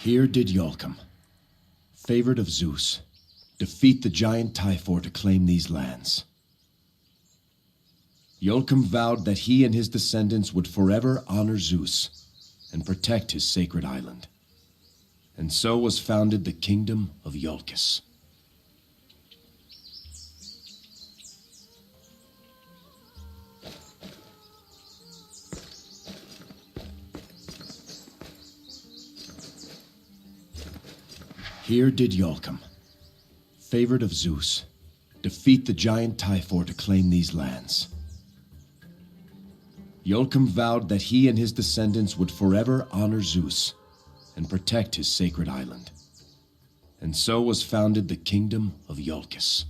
Here did Iolcum, favored of Zeus, defeat the giant Typhor to claim these lands. Iolcum vowed that he and his descendants would forever honor Zeus and protect his sacred island. And so was founded the kingdom of Iolcus. Here did Iolcum, favored of Zeus, defeat the giant Typhor to claim these lands. Iolcum vowed that he and his descendants would forever honor Zeus and protect his sacred island. And so was founded the kingdom of Iolcus.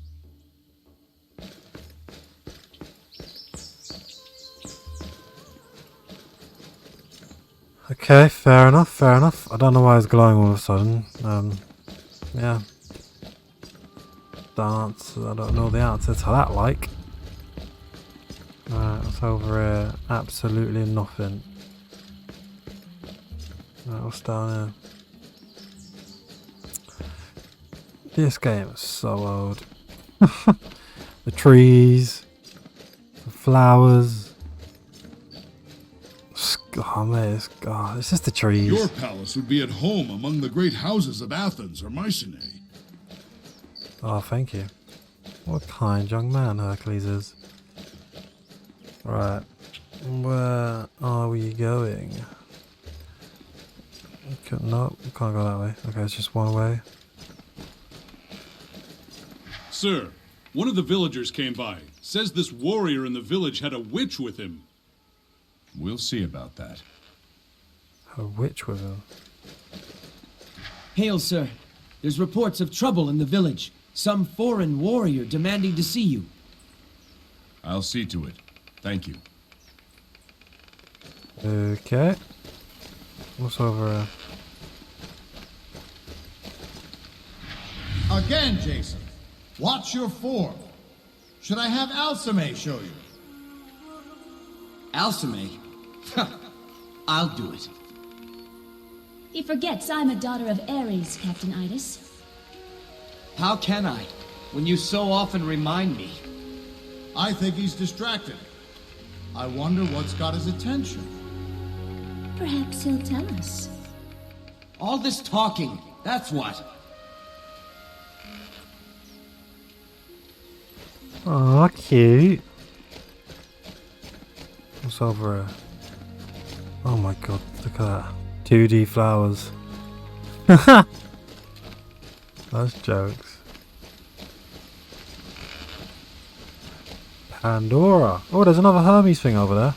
Okay, fair enough, fair enough. I don't know why it's glowing all of a sudden. Yeah. I don't know the answer to that, like. Right, what's over here? Absolutely nothing. Right, what's down here? This game is so old. The trees, the flowers. Oh man, it's just the trees. Your palace would be at home among the great houses of Athens or Mycenae. Oh, thank you. What a kind young man Hercules is. Right, where are we going? No, we can't go that way. Okay, it's just one way. Sir, one of the villagers came by. Says this warrior in the village had a witch with him. We'll see about that. A witch with him. Hail, sir. There's reports of trouble in the village. Some foreign warrior demanding to see you. I'll see to it. Thank you. Okay. What's over here? Again, Jason. Watch your form. Should I have Alcime show you? Alcime? I'll do it. He forgets I'm a daughter of Ares, Captain Idas. How can I, when you so often remind me? I think he's distracted. I wonder what's got his attention. Perhaps he'll tell us. All this talking, that's what. Oh, cute. What's over here? Oh my god, look at that. 2D flowers. That's jokes. Pandora. Oh, there's another Hermes thing over there.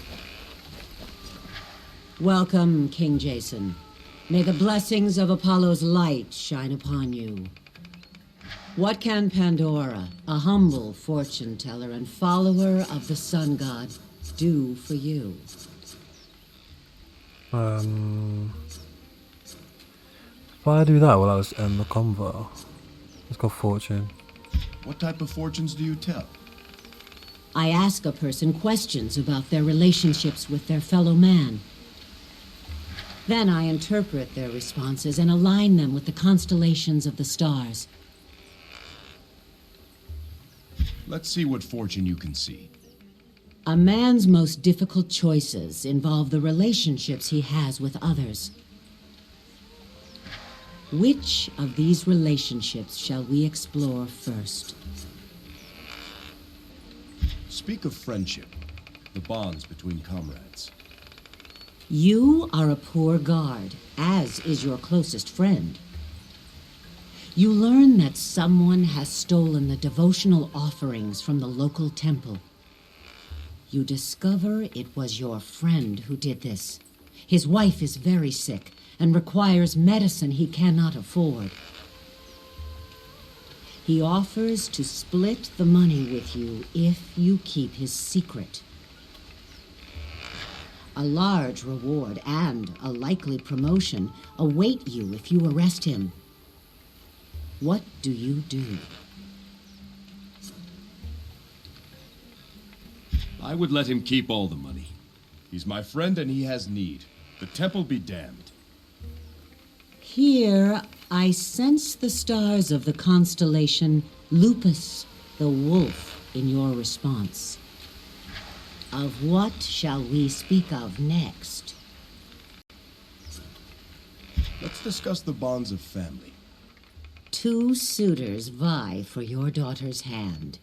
Welcome, King Jason. May the blessings of Apollo's light shine upon you. What can Pandora, a humble fortune teller and follower of the sun god, do for you? If I do that, will I just end the convo? Let's go fortune. What type of fortunes do you tell? I ask a person questions about their relationships with their fellow man. Then I interpret their responses and align them with the constellations of the stars. Let's see what fortune you can see. A man's most difficult choices involve the relationships he has with others. Which of these relationships shall we explore first? Speak of friendship, the bonds between comrades. You are a poor guard, as is your closest friend. You learn that someone has stolen the devotional offerings from the local temple. You discover it was your friend who did this. His wife is very sick and requires medicine he cannot afford. He offers to split the money with you if you keep his secret. A large reward and a likely promotion await you if you arrest him. What do you do? I would let him keep all the money. He's my friend and he has need. The temple be damned. Here, I sense the stars of the constellation Lupus, the wolf, in your response. Of what shall we speak of next? Let's discuss the bonds of family. Two suitors vie for your daughter's hand.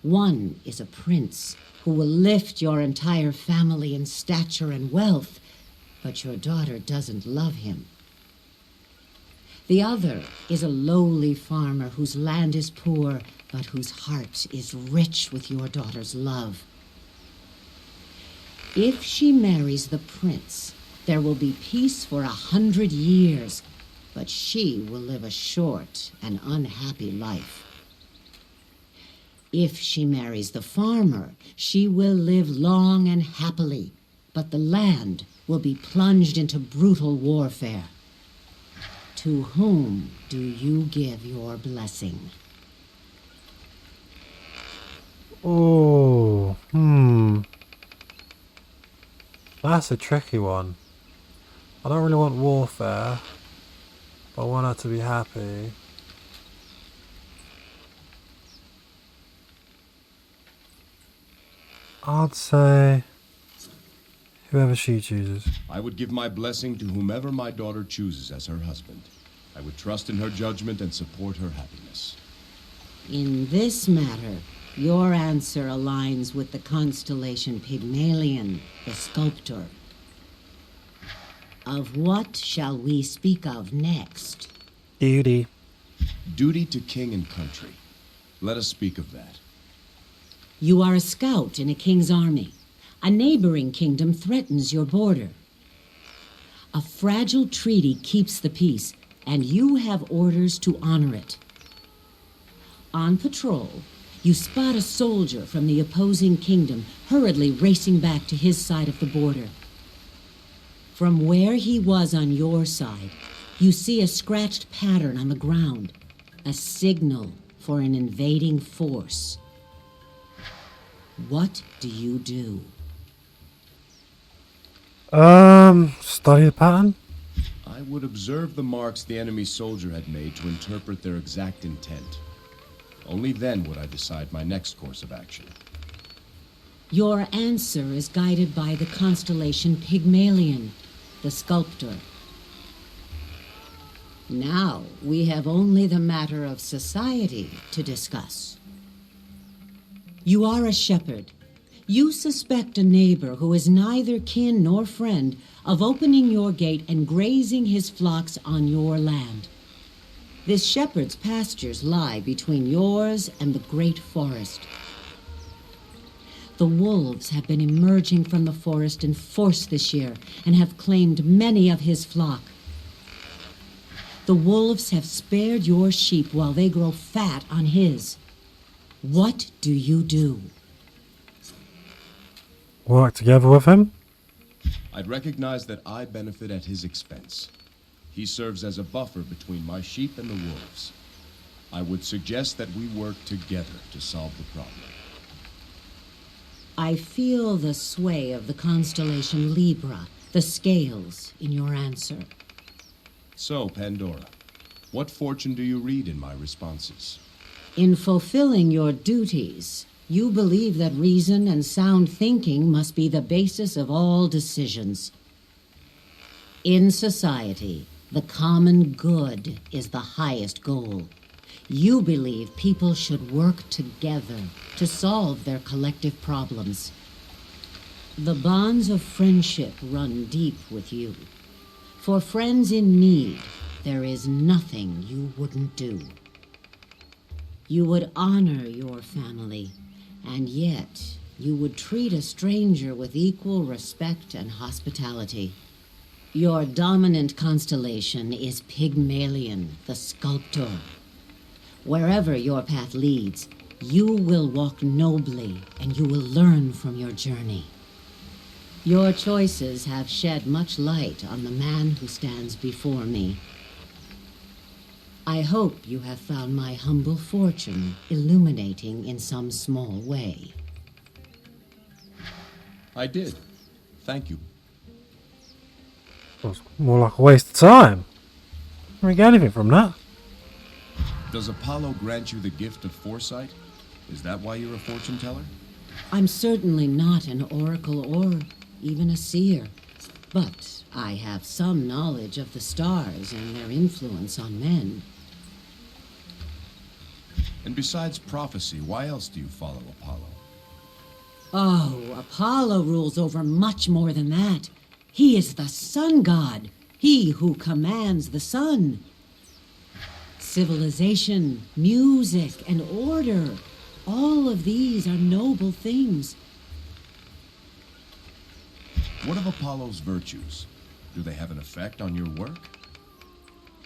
One is a prince who will lift your entire family in stature and wealth, but your daughter doesn't love him. The other is a lowly farmer whose land is poor, but whose heart is rich with your daughter's love. If she marries the prince, there will be peace for 100 years, but she will live a short and unhappy life. If she marries the farmer, she will live long and happily, but the land will be plunged into brutal warfare. To whom do you give your blessing? Oh, That's a tricky one. I don't really want warfare, but I want her to be happy. I'd say whoever she chooses. I would give my blessing to whomever my daughter chooses as her husband. I would trust in her judgment and support her happiness. In this matter, your answer aligns with the constellation Pygmalion, the sculptor. Of what shall we speak of next? Duty. Duty to king and country. Let us speak of that. You are a scout in a king's army. A neighboring kingdom threatens your border. A fragile treaty keeps the peace, and you have orders to honor it. On patrol, you spot a soldier from the opposing kingdom hurriedly racing back to his side of the border. From where he was on your side, you see a scratched pattern on the ground, a signal for an invading force. What do you do? Study the pattern? I would observe the marks the enemy soldier had made to interpret their exact intent. Only then would I decide my next course of action. Your answer is guided by the constellation Pygmalion, the sculptor. Now we have only the matter of society to discuss. You are a shepherd. You suspect a neighbor who is neither kin nor friend of opening your gate and grazing his flocks on your land. This shepherd's pastures lie between yours and the great forest. The wolves have been emerging from the forest in force this year and have claimed many of his flock. The wolves have spared your sheep while they grow fat on his. What do you do? Work together with him? I'd recognize that I benefit at his expense. He serves as a buffer between my sheep and the wolves. I would suggest that we work together to solve the problem. I feel the sway of the constellation Libra, the scales, in your answer. So, Pandora, what fortune do you read in my responses? In fulfilling your duties, you believe that reason and sound thinking must be the basis of all decisions. In society, the common good is the highest goal. You believe people should work together to solve their collective problems. The bonds of friendship run deep with you. For friends in need, there is nothing you wouldn't do. You would honor your family, and yet you would treat a stranger with equal respect and hospitality. Your dominant constellation is Pygmalion, the sculptor. Wherever your path leads, you will walk nobly and you will learn from your journey. Your choices have shed much light on the man who stands before me. I hope you have found my humble fortune illuminating in some small way. I did. Thank you. Well, it's more like a waste of time. don't get anything from that. Does Apollo grant you the gift of foresight? Is that why you're a fortune teller? I'm certainly not an oracle or even a seer, but I have some knowledge of the stars and their influence on men. And besides prophecy, why else do you follow Apollo? Oh, Apollo rules over much more than that. He is the sun god, he who commands the sun. Civilization, music, and order, all of these are noble things. What of Apollo's virtues? Do they have an effect on your work?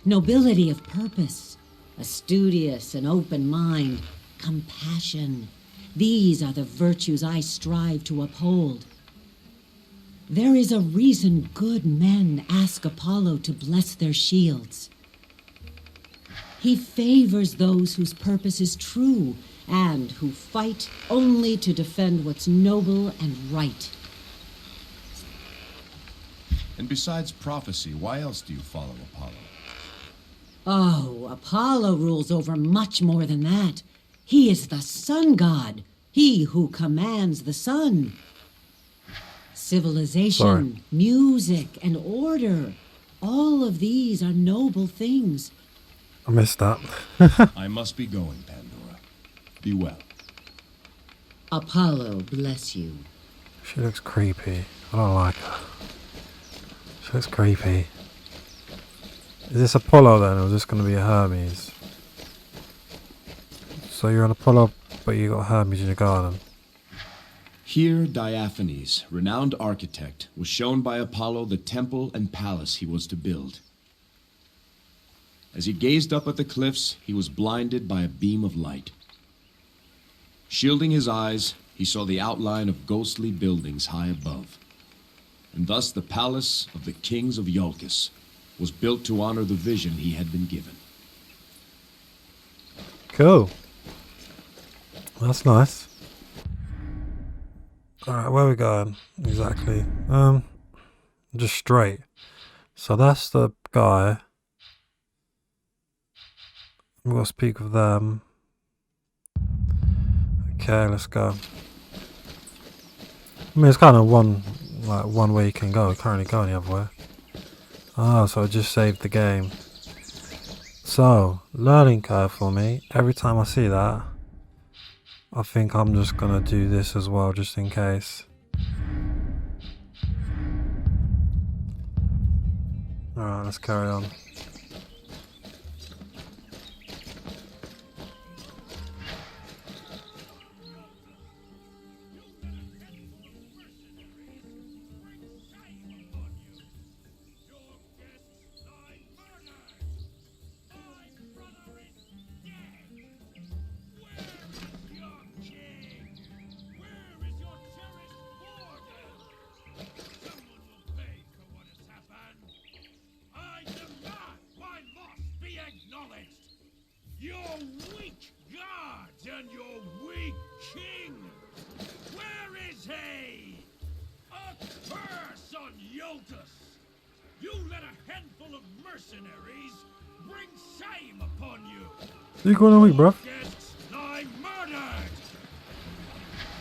Nobility of purpose, a studious and open mind, compassion. These are the virtues I strive to uphold. There is a reason good men ask Apollo to bless their shields. He favors those whose purpose is true and who fight only to defend what's noble and right. And besides prophecy, why else do you follow Apollo? Oh, Apollo rules over much more than that. He is the sun god, he who commands the sun. Civilization, music, and order, all of these are noble things. I missed that. I must be going, Pandora. Be well. Apollo bless you. She looks creepy. I don't like her. She looks creepy. Is this Apollo then, or is this going to be a Hermes? So you're an Apollo, but you got Hermes in your garden. Here, Diaphanes, renowned architect, was shown by Apollo the temple and palace he was to build. As he gazed up at the cliffs, he was blinded by a beam of light. Shielding his eyes, he saw the outline of ghostly buildings high above. And thus the palace of the kings of Iolcus was built to honor the vision he had been given. Cool. That's nice. Alright, where are we going? Exactly. Just straight. So that's the guy. We'll speak with them. Okay, let's go. I mean, it's kind of one way you can go. You can't really go any other way. Oh, so I just saved the game. So, learning curve for me. Every time I see that, I think I'm just gonna do this as well, just in case. Alright, let's carry on. Your weak gods and your weak king! Where is he? A curse on Iolcus! You let a handful of mercenaries bring shame upon you! You going on week, bruv? Guests lie murdered!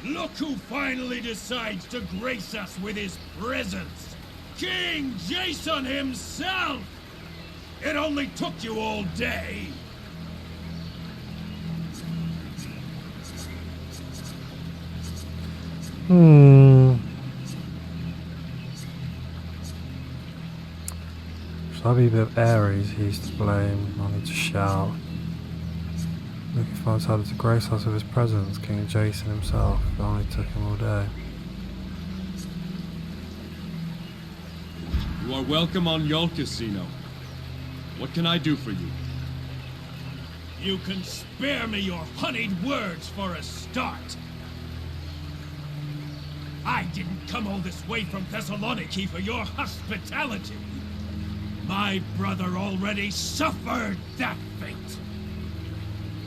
Look who finally decides to grace us with his presence! King Jason himself! It only took you all day! Should I be a bit of Ares? He's to blame. I need to shout. Looking for decided to grace us with his presence. King Jason himself. It only took him all day. You are welcome on Iolcus, Xeno. What can I do for you? You can spare me your honeyed words for a start. I didn't come all this way from Thessaloniki for your hospitality. My brother already suffered that fate.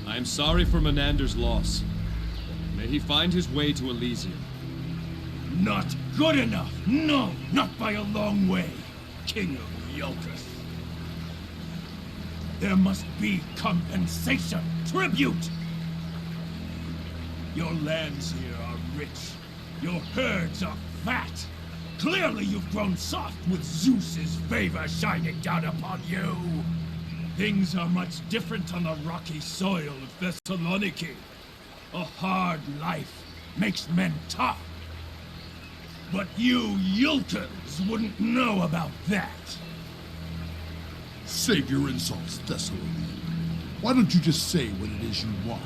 I am sorry for Menander's loss. May he find his way to Elysium. Not good enough. No, not by a long way, King of Iolcus. There must be compensation, tribute! Your lands here are rich. Your herds are fat. Clearly you've grown soft with Zeus's favor shining down upon you. Things are much different on the rocky soil of Thessaloniki. A hard life makes men tough. But you Yulkans wouldn't know about that. Save your insults, Thessaloniki. Why don't you just say what it is you want?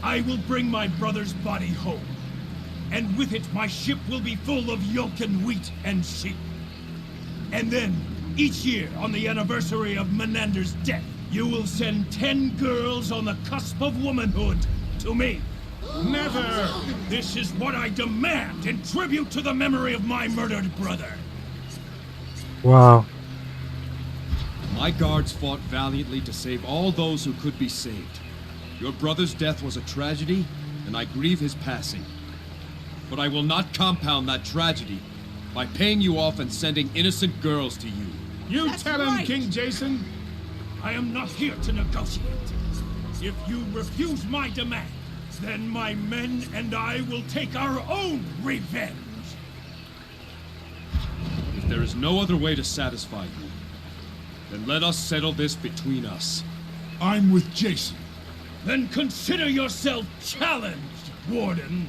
I will bring my brother's body home. And with it, my ship will be full of Yulkan wheat and sheep. And then, each year, on the anniversary of Menander's death, you will send 10 girls on the cusp of womanhood to me. Never! This is what I demand in tribute to the memory of my murdered brother. Wow. My guards fought valiantly to save all those who could be saved. Your brother's death was a tragedy, and I grieve his passing. But I will not compound that tragedy by paying you off and sending innocent girls to you. You tell him, King Jason. I am not here to negotiate. If you refuse my demand, then my men and I will take our own revenge. If there is no other way to satisfy you, then let us settle this between us. I'm with Jason. Then consider yourself challenged, Warden.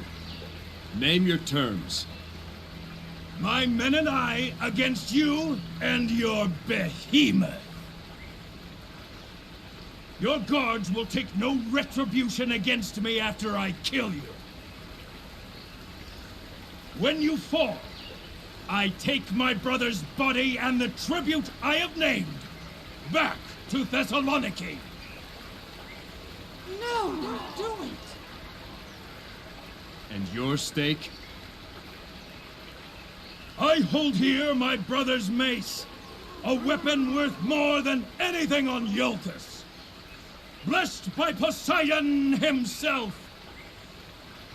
Name your terms. My men and I against you and your behemoth. Your guards will take no retribution against me after I kill you. When you fall, I take my brother's body and the tribute I have named back to Thessaloniki. No, don't do it. And your stake? I hold here my brother's mace, a weapon worth more than anything on Iolcus. Blessed by Poseidon himself.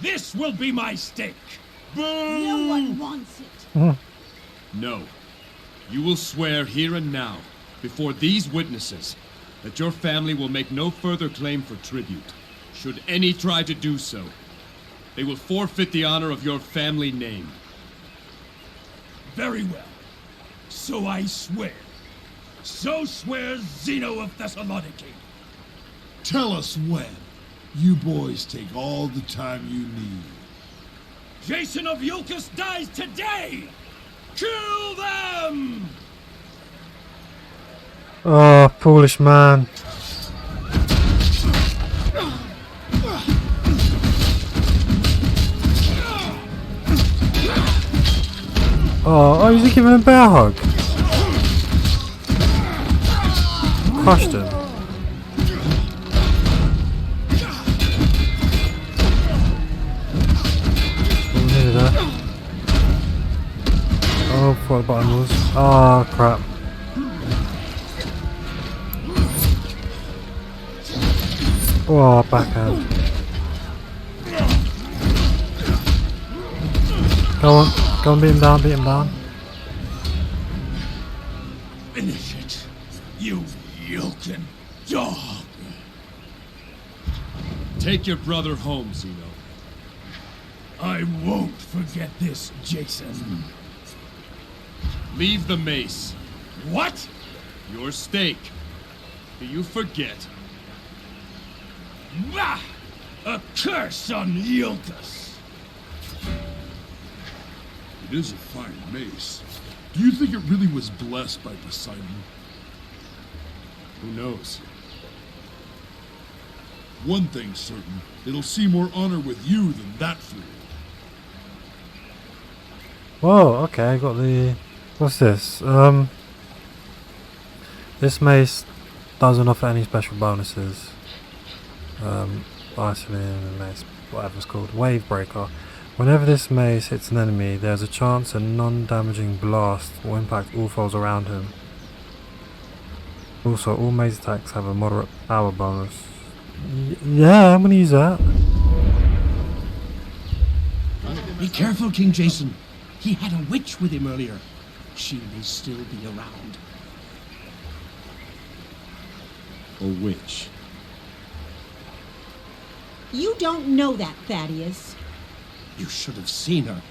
This will be my stake. No one wants it. No. You will swear here and now, before these witnesses, that your family will make no further claim for tribute. Should any try to do so, they will forfeit the honor of your family name. Very well. So I swear. So swears Xeno of Thessaloniki. Tell us when. You boys take all the time you need. Jason of Iolcus dies today! Kill them! Oh, foolish man. Oh, he's giving him a bear hug. Crushed him. Oh, nearly there. Oh, what the button was. Oh, crap. Oh, backhand. Go on, beat him down. Finish it, you Yulkan dog! Take your brother home, Xeno. I won't forget this, Jason. Leave the mace. What? Your stake. Do you forget? Bah! A curse on Iolcus! It is a fine mace. Do you think it really was blessed by Poseidon? Who knows? One thing's certain. It'll see more honor with you than that fool. Whoa, okay, I got the... What's this? This mace doesn't offer any special bonuses. Isolin mace, whatever it's called. Wave breaker. Whenever this mace hits an enemy, there's a chance a non-damaging blast will impact all foes around him. Also, all mace attacks have a moderate power bonus. Yeah, I'm gonna use that. Be careful, King Jason. He had a witch with him earlier. She may still be around. or which? You don't know that, Thaddeus. You should have seen her.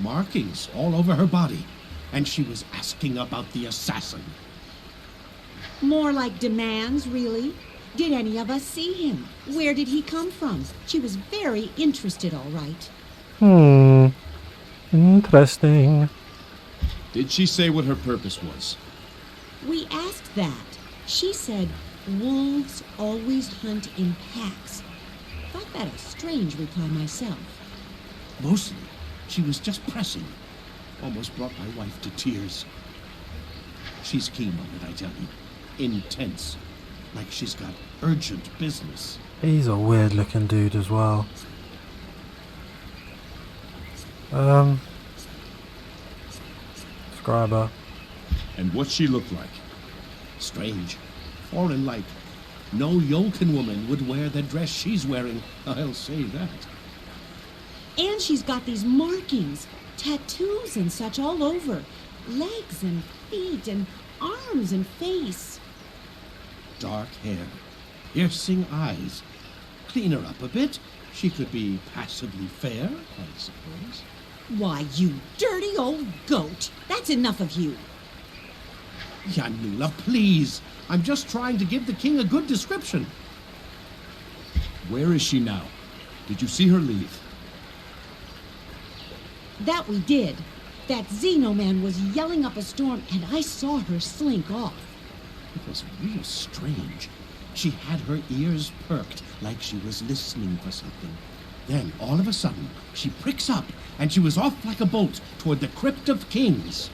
Markings all over her body. And she was asking about the assassin. More like demands, really. Did any of us see him? Where did he come from? She was very interested, all right. Interesting. Did she say what her purpose was? We asked that. She said wolves always hunt in packs. Thought that a strange reply myself. Mostly, she was just pressing. Almost brought my wife to tears. She's keen on it, I tell you. Intense. Like she's got urgent business. He's a weird looking dude as well. Scriber. And what's she look like? Strange. Foreign-like. No Yolkin woman would wear the dress she's wearing, I'll say that. And she's got these markings, tattoos and such all over. Legs and feet and arms and face. Dark hair. Piercing eyes. Clean her up a bit. She could be passably fair, I suppose. Why, you dirty old goat. That's enough of you. Yanula, please. I'm just trying to give the king a good description. Where is she now? Did you see her leave? That we did. That Xeno man was yelling up a storm, and I saw her slink off. It was real strange. She had her ears perked, like she was listening for something. Then, all of a sudden, she pricks up, and she was off like a bolt toward the Crypt of Kings.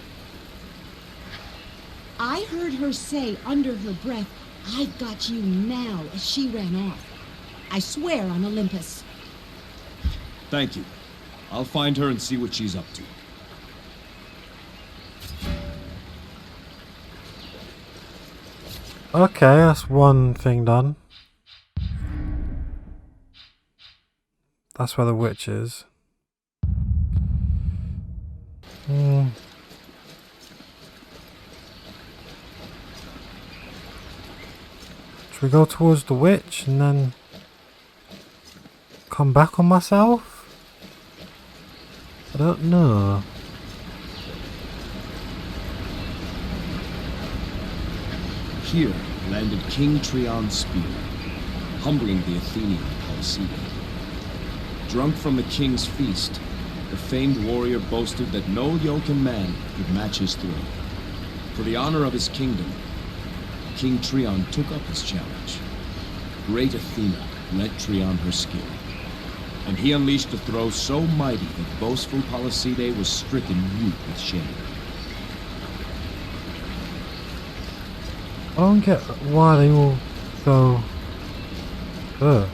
I heard her say under her breath, "I've got you now," as she ran off. I swear on Olympus. Thank you. I'll find her and see what she's up to. Okay, that's one thing done. That's where the witch is. Should we go towards the witch and then come back on myself? I don't know. Here landed King Trion's spear, humbling the Athenian Colosseum. Drunk from the king's feast, the famed warrior boasted that no yoken man could match his throw. For the honor of his kingdom, King Trion took up his challenge. Great Athena lent Trion her skill, and he unleashed a throw so mighty that boastful Polyside was stricken mute with shame. I don't get why they all go. Ugh.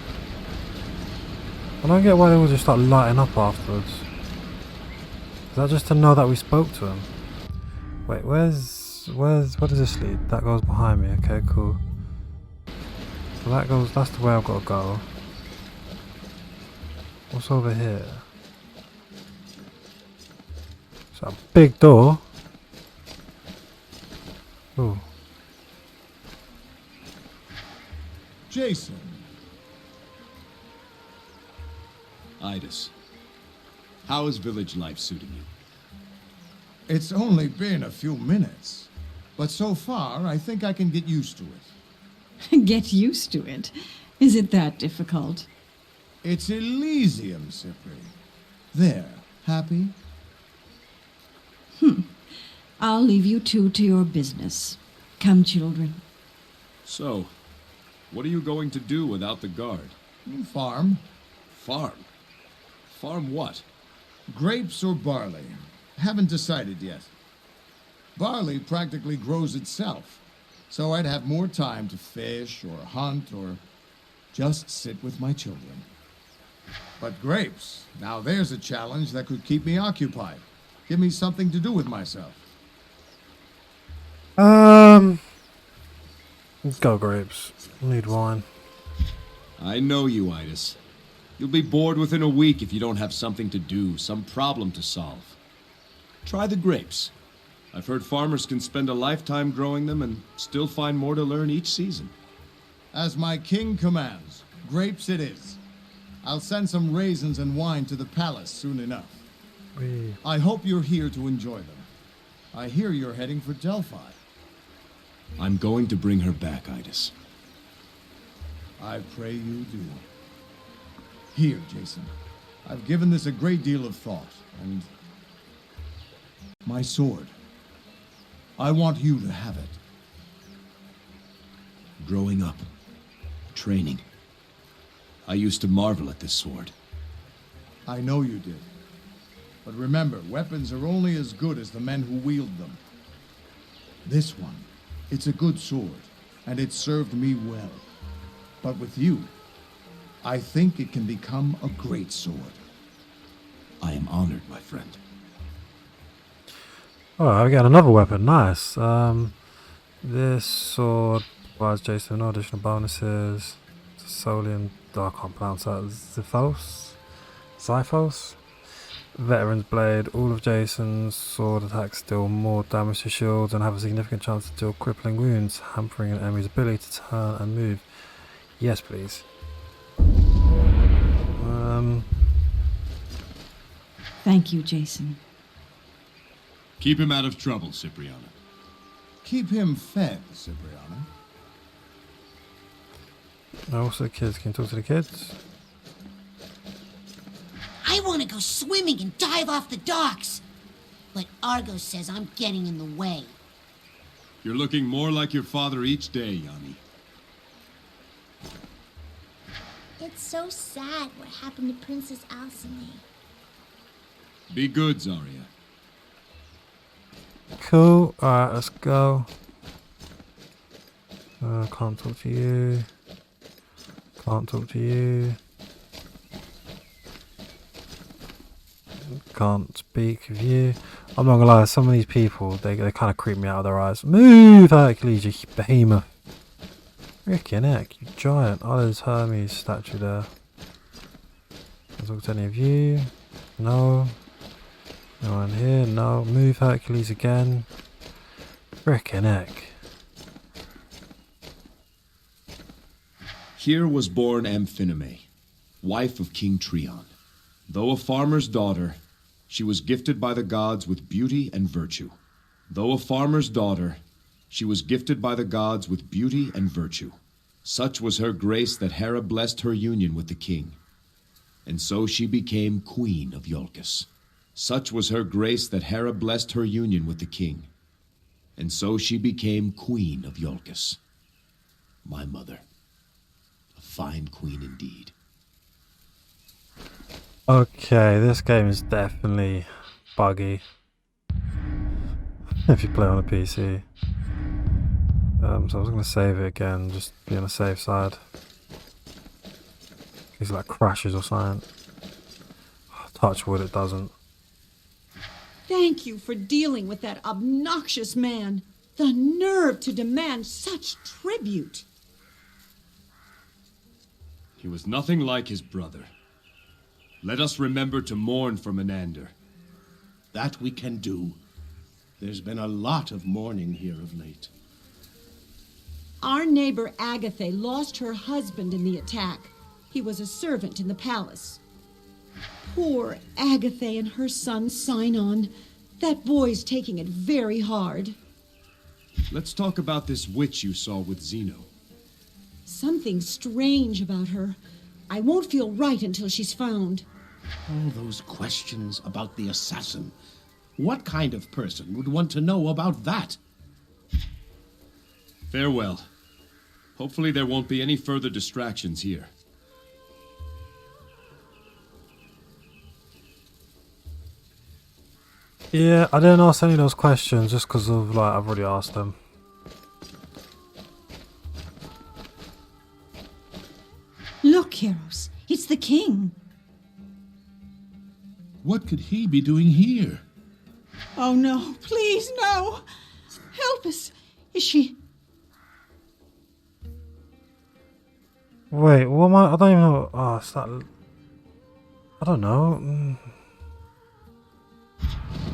I don't get why they all just start lighting up afterwards. Is that just to know that we spoke to him? Wait, where does this lead? That goes behind me. Okay, cool. So that's the way I've got to go. What's over here? It's a big door. Ooh. Jason. Idis, how is village life suiting you? It's only been a few minutes, but so far I think I can get used to it. Get used to it. Is it that difficult? It's Elysium, Cypri. There, happy? I'll leave you two to your business. Come, children. So, what are you going to do without the guard? Farm. Farm? Farm what? Grapes or barley? Haven't decided yet. Barley practically grows itself, so I'd have more time to fish or hunt or just sit with my children. But grapes, now there's a challenge that could keep me occupied. Give me something to do with myself. Let's go grapes. Need wine. I know you, Idis. You'll be bored within a week if you don't have something to do, some problem to solve. Try the grapes. I've heard farmers can spend a lifetime growing them and still find more to learn each season. As my king commands, grapes it is. I'll send some raisins and wine to the palace soon enough. Wee. I hope you're here to enjoy them. I hear you're heading for Delphi. I'm going to bring her back, Idas. I pray you do. Here, Jason. I've given this a great deal of thought, and... my sword. I want you to have it. Growing up, training, I used to marvel at this sword. I know you did. But remember, weapons are only as good as the men who wield them. This one, it's a good sword, and it served me well. But with you, I think it can become a great sword. I am honored, my friend. Oh, I got another weapon. Nice. This sword provides Jason no additional bonuses. Solely in... oh, I can't pronounce that. Zyphos? Veteran's Blade. All of Jason's sword attacks deal more damage to shields and have a significant chance to deal crippling wounds, hampering an enemy's ability to turn and move. Yes, please. Thank you, Jason. Keep him out of trouble, Cipriana. Keep him fed, Cipriana. Also, kids. Can you talk to the kids? I want to go swimming and dive off the docks. But Argo says I'm getting in the way. You're looking more like your father each day, Yanni. It's so sad what happened to Princess Alcime. Be good, Zarya. Cool. Alright, let's go. Can't talk to you. Can't talk to you. Can't speak with you. I'm not gonna lie, some of these people, they kind of creep me out of their eyes. Move, Hercules, you behemoth. Freaking heck, you giant. Oh, there's Hermes statue there. Can I talk to any of you? No. No one here, no. Move, Hercules, again. Frickin' heck. Here was born Amphinome, wife of King Trion. Though a farmer's daughter, she was gifted by the gods with beauty and virtue. Though a farmer's daughter, she was gifted by the gods with beauty and virtue. Such was her grace that Hera blessed her union with the king. And so she became queen of Iolcus. Such was her grace that Hera blessed her union with the king. And so she became queen of Iolcus. My mother. A fine queen indeed. Okay, this game is definitely buggy. If you play on a PC. So I was going to save it again, just be on the safe side. It's like crashes or something. Touch wood, it doesn't. Thank you for dealing with that obnoxious man. The nerve to demand such tribute. He was nothing like his brother. Let us remember to mourn for Menander. That we can do. There's been a lot of mourning here of late. Our neighbor Agatha lost her husband in the attack. He was a servant in the palace. Poor Agatha and her son Sinon. That boy's taking it very hard. Let's talk about this witch you saw with Xeno. Something strange about her. I won't feel right until she's found. All those questions about the assassin. What kind of person would want to know about that? Farewell. Hopefully there won't be any further distractions here. Yeah, I didn't ask any of those questions just because of, like, I've already asked them. Look, Heroes, it's the king. What could he be doing here? Oh no, please, no. Help us. Is she... Wait, what am I don't even know. Oh, it's that... I don't know.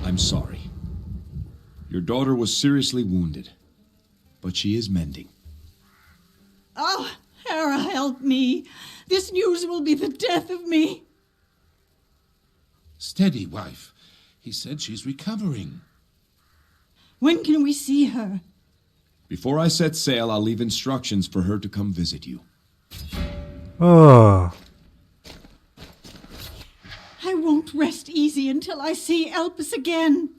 I'm sorry. Your daughter was seriously wounded, but she is mending. Oh, help me. This news will be the death of me. Steady, wife. He said she's recovering. When can we see her? Before I set sail, I'll leave instructions for her to come visit you. Oh. I won't rest easy until I see Elpis again.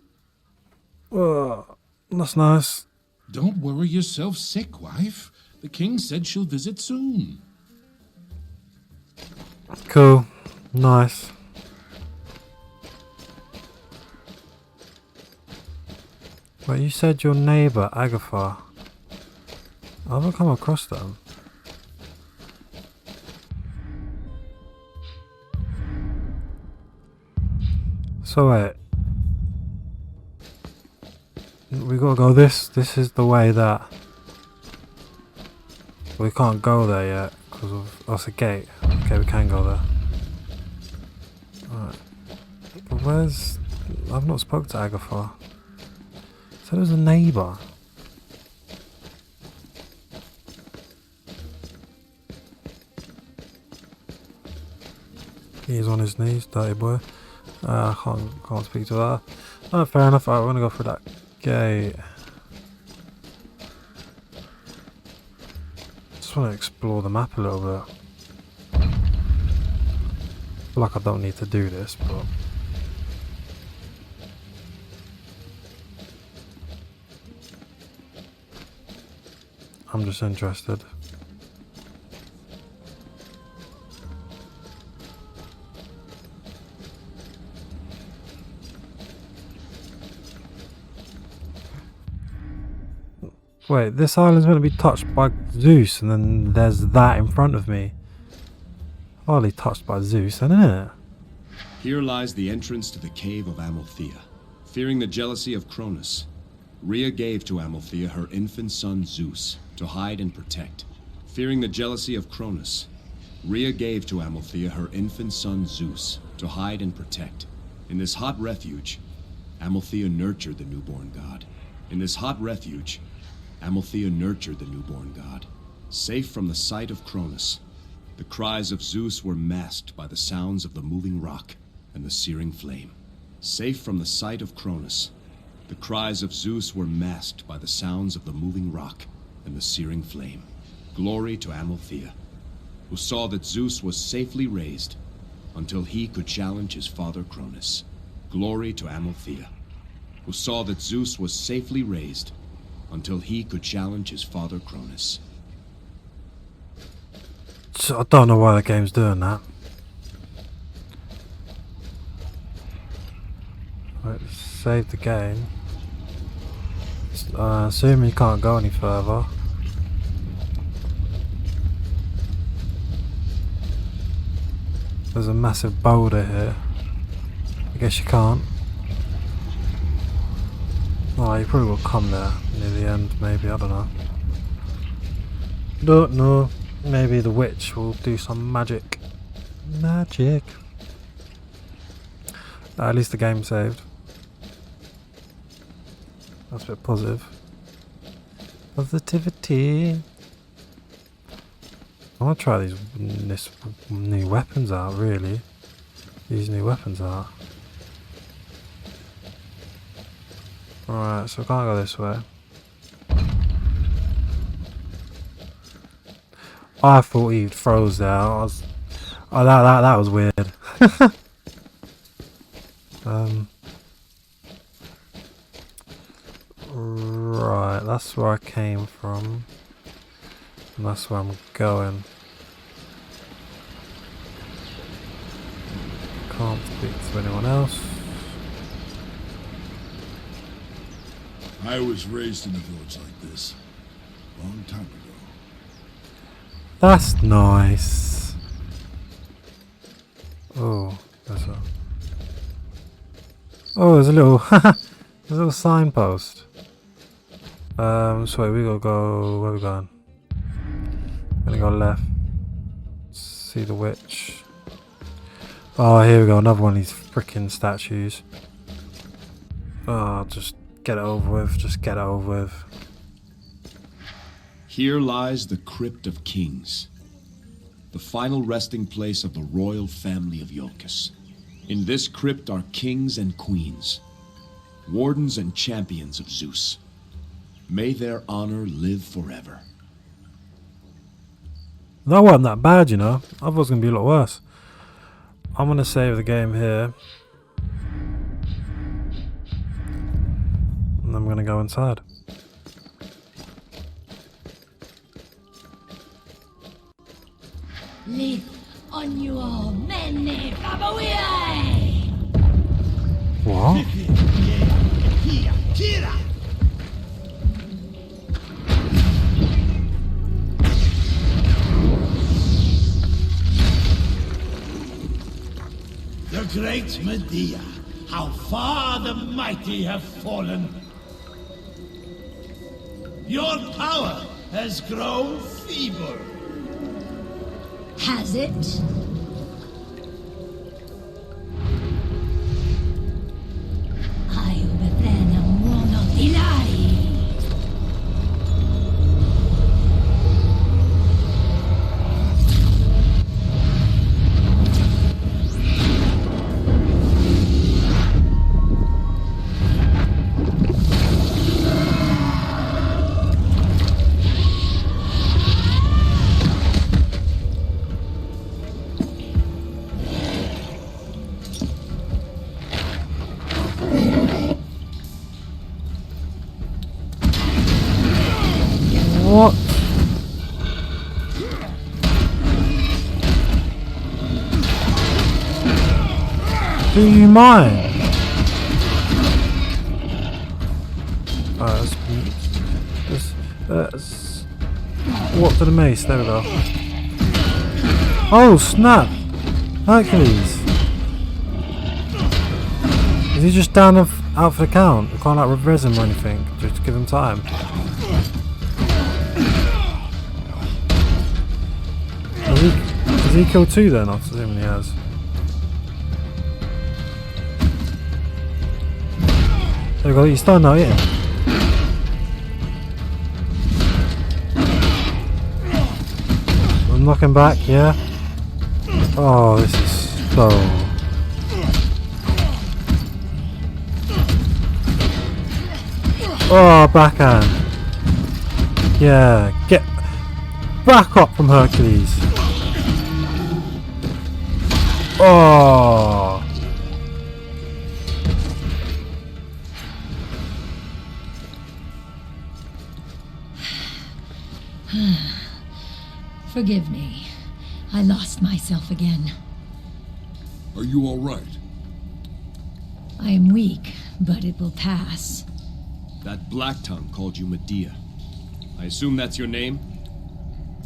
Oh, that's nice. Don't worry yourself sick, wife. The king said she'll visit soon. Cool. Nice. But you said your neighbour, Agatha. I've never come across them. So wait. We gotta go this is the way that... We can't go there yet, because of... Oh, it's a gate. Okay, we can go there. Alright. But where's... I've not spoke to Agatha. So there's a neighbour. He's on his knees, dirty boy. Can't speak to that. Oh, fair enough. I want to go through that gate. Just want to explore the map a little bit. I feel like I don't need to do this, but... I'm just interested. Wait, this island's going to be touched by Zeus, and then there's that in front of me. Hardly touched by Zeus, isn't it? Here lies the entrance to the cave of Amalthea. Fearing the jealousy of Cronus, Rhea gave to Amalthea her infant son Zeus to hide and protect. Fearing the jealousy of Cronus, Rhea gave to Amalthea her infant son Zeus to hide and protect. In this hot refuge, Amalthea nurtured the newborn god. In this hot refuge, Amalthea nurtured the newborn god. Safe from the sight of Cronus, the cries of Zeus were masked by the sounds of the moving rock and the searing flame. Safe from the sight of Cronus, the cries of Zeus were masked by the sounds of the moving rock and the searing flame. Glory to Amalthea, who saw that Zeus was safely raised until he could challenge his father Cronus. Glory to Amalthea, who saw that Zeus was safely raised until he could challenge his father Cronus. So I don't know why the game's doing that. Right, save the game. Assuming you can't go any further. There's a massive boulder here. I guess you can't. Oh, you probably will come there near the end, maybe, I don't know. Don't know. Maybe the witch will do some magic. Magic. At least the game saved. That's a bit positive. Positivity. I want to try these new weapons out, really. These new weapons out. Alright, so I can't go this way. I thought he froze there. Oh, that was weird. Right, that's where I came from. And that's where I'm going. Can't speak to anyone else. I was raised in a village like this. Long time ago. That's nice. Oh, there's a... Oh, there's a little... there's a little signpost. So wait, we gotta go... Where are we going? Gonna go left. See the witch. Oh, here we go. Another one of these freaking statues. Oh, just get it over with. Just get it over with. Here lies the Crypt of Kings. the final resting place of the royal family of Iolcus. In this crypt are kings and queens, wardens and champions of Zeus. May their honor live forever. That wasn't that bad, you know. I thought it was going to be a lot worse. I'm going to save the game here. And I'm going to go inside. Live on your many What? The great Medea, how far the mighty have fallen. Your power has grown feeble. Has it? I then am one of Ilari. What? Do you mind? What to the mace? There we go. Oh snap! Hercules! Is he just down out for the count? We can't like reverse him or anything. Just give him time. Has he killed two then? I'm assuming he has. There we go, he's starting now eating. I'm knocking back, yeah? Oh, this is so... Oh, backhand. Yeah, get back up from Hercules. Oh. Forgive me. I lost myself again. Are you all right? I am weak, but it will pass. That Black Tongue called you Medea. I assume that's your name?